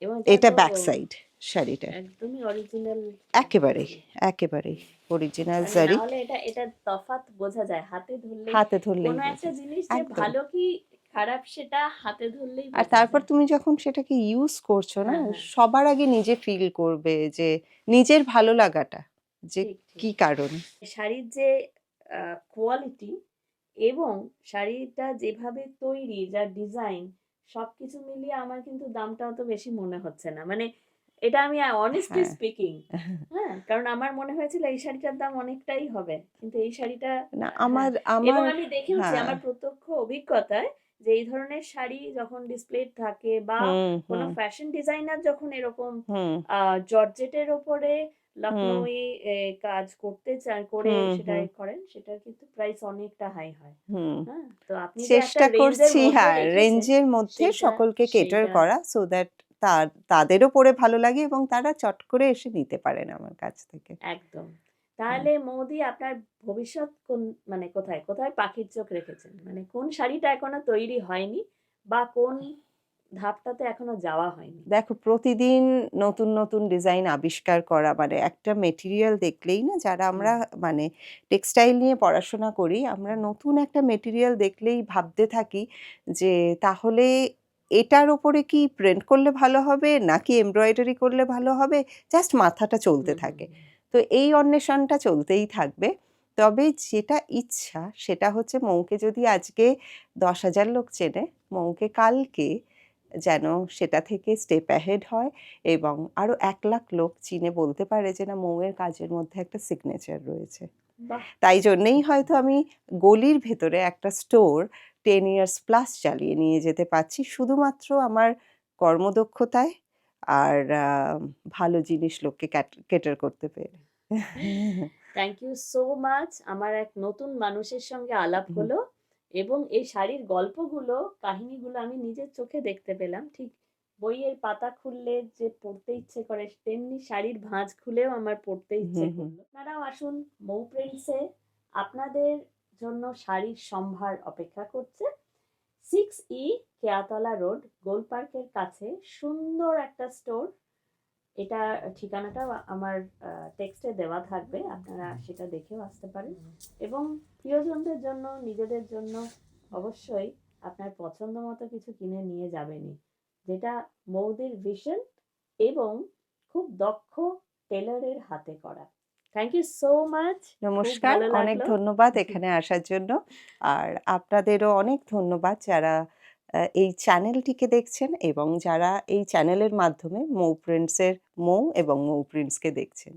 Speaker 1: এবং এটা
Speaker 2: এটা
Speaker 1: তো
Speaker 2: ব্যাক সাইড শাড়িটার,
Speaker 1: একদমই অরিজিনাল
Speaker 2: একেবারেই
Speaker 1: জারি।
Speaker 2: একেবারেই অরিজিনাল
Speaker 1: মানে না
Speaker 2: জারি।
Speaker 1: হলে এটা তফাৎ বোঝা যায় হাতে ধরলেই।
Speaker 2: হাতে ধরলেই
Speaker 1: কোনো একটা
Speaker 2: বোঝা যায়,
Speaker 1: জিনিস যে
Speaker 2: একদম।
Speaker 1: ভালো কি খারাপ সেটা হাতে ধরলেই
Speaker 2: আর
Speaker 1: বোঝা
Speaker 2: তারপর
Speaker 1: যায়।
Speaker 2: তুমি যখন সেটাকে ইউজ করছো না,
Speaker 1: হ্যাঁ, হ্যাঁ,
Speaker 2: সবার আগে নিজে ফিল করবে যে নিজের ভালো লাগাটা যে
Speaker 1: ঠিক, ঠিক।
Speaker 2: কি কারণে।
Speaker 1: শাড়ির যে কোয়ালিটি এবং শাড়িটা যেভাবে তৈরি, যার ডিজাইন, সবকিছু মিলিয়ে আমার কিন্তু দামটা অত বেশি মনে হচ্ছে না। মানে এটা আমি অনেস্টলি
Speaker 2: হ্যাঁ,
Speaker 1: স্পিকিং, হ্যাঁ, কারণ আমার মনে হয়েছিল এই শাড়িটার দাম অনেকটাই হবে। কিন্তু এই শাড়িটা
Speaker 2: না
Speaker 1: হ্যাঁ,
Speaker 2: আমার
Speaker 1: এবং
Speaker 2: আমার
Speaker 1: আমি দেখেওছি
Speaker 2: হ্যাঁ,
Speaker 1: আমার প্রত্যক্ষ অভিজ্ঞতায় যে এই ধরনের শাড়ি যখন ডিসপ্লেড থাকে বা
Speaker 2: হুম
Speaker 1: কোনো
Speaker 2: হুম
Speaker 1: ফ্যাশন ডিজাইনার যখন এরকম
Speaker 2: হুম
Speaker 1: জর্জেটের ওপরে
Speaker 2: হুম
Speaker 1: লখনৌই কাজ করতে চান, করে
Speaker 2: হুম
Speaker 1: সেটা
Speaker 2: হুম
Speaker 1: করেন, সেটার কিন্তু প্রাইস অনেকটা হাই হয়।
Speaker 2: হুম
Speaker 1: হ্যাঁ, তো আপনি যে একটা
Speaker 2: চেষ্টা
Speaker 1: রেঞ্জের
Speaker 2: করছি,
Speaker 1: মধ্যে
Speaker 2: হ্যাঁ,
Speaker 1: রেখেছেন,
Speaker 2: রেঞ্জের মধ্যে
Speaker 1: সেইটা
Speaker 2: সকলকে কেটার
Speaker 1: সেইটা
Speaker 2: করা, সো দ্যাট তাদেরও পরে ভালো লাগে এবং তারা চট করে এসে নিতে পারেন আমার কাছ থেকে।
Speaker 1: একদম।
Speaker 2: হুম।
Speaker 1: তাহলে মৌদি, আপনার ভবিষ্যৎ কোন, মানে কোথায় কোথায় পাখির চোখ রেখেছেন? মানে কোন শাড়িটা এখনো তৈরি হয়নি বা কোন ধাপটাতে এখনো যাওয়া হয়নি?
Speaker 2: দেখো, প্রতিদিন নতুন নতুন ডিজাইন আবিষ্কার করা, মানে একটা মেটেরিয়াল দেখলেই না, যারা আমরা
Speaker 1: হুম,
Speaker 2: মানে টেক্সটাইল নিয়ে পড়াশোনা করি, আমরা
Speaker 1: হুম,
Speaker 2: নতুন একটা মেটেরিয়াল দেখলেই ভাবতে থাকি যে তাহলে এটার ওপরে কি প্রিন্ট করলে ভালো হবে নাকি এমব্রয়ডারি করলে ভালো হবে, জাস্ট মাথাটা চলতে
Speaker 1: হুম, হুম,
Speaker 2: থাকে।
Speaker 1: হুম।
Speaker 2: তো এই অন্বেষণটা চলতেই থাকবে। তবে যেটা ইচ্ছা সেটা হচ্ছে, মৌকে যদি আজকে 10,000 লোক চেনে, মৌকে কালকে যেন সেটা থেকে স্টেপ অ্যাহেড হয় এবং আরো 1,00,000 লোক চিনে বলতে পারে যে না, মৌয়ের কাজের মধ্যে একটা সিগনেচার রয়েছে।
Speaker 1: বাহ!
Speaker 2: তাই জন্যেই হয়তো আমি গলির ভেতরে একটা স্টোর 10 ইয়ার্স প্লাস চালিয়ে নিয়ে যেতে পারছি, শুধুমাত্র আমার কর্মদক্ষতায় আর ভালো জিনিস লোককে ক্যাটার করতে পেরে।
Speaker 1: Thank you so much. আমার এক নতুন মানুষের সঙ্গে আলাপ হলো এবং এই শাড়ির গল্পগুলো, কাহিনীগুলো আমি নিজের চোখে দেখতে পেলাম। ঠিক বইয়ের পাতা খুললে যে পড়তে ইচ্ছে করে, তেমনি শাড়ির ভাঁজ খুলেও আমার পড়তে ইচ্ছে করলো। আপনারাও আসুন মৌ প্রিন্টসে, আপনাদের জন্য শাড়ির সম্ভার অপেক্ষা করছে। 6E কেয়াতলা রোড, গোল পার্কের কাছে সুন্দর একটা স্টোর। এটা ঠিকানাটা আমার টেক্সটে দেওয়া থাকবে, আপনারা সেটা দেখেও আসতে পারেন। এবং প্রিয়জনদের জন্য, নিজেদের জন্য অবশ্যই আপনার পছন্দ মতো কিছু কিনে নিয়ে যাবেনই, যেটা মৌদির ভিশন এবং খুব দক্ষ টেলারের হাতে করা। Thank you so much.
Speaker 2: নমস্কার,
Speaker 1: ভালো
Speaker 2: অনেক
Speaker 1: লাগলো।
Speaker 2: ধন্যবাদ এখানে আসার জন্য। আর আপনাদেরও অনেক ধন্যবাদ যারা এই চ্যানেলটিকে দেখছেন এবং যারা এই চ্যানেলের মাধ্যমে মৌ প্রিন্টসের এবং মৌ প্রিন্টসকে দেখছেন।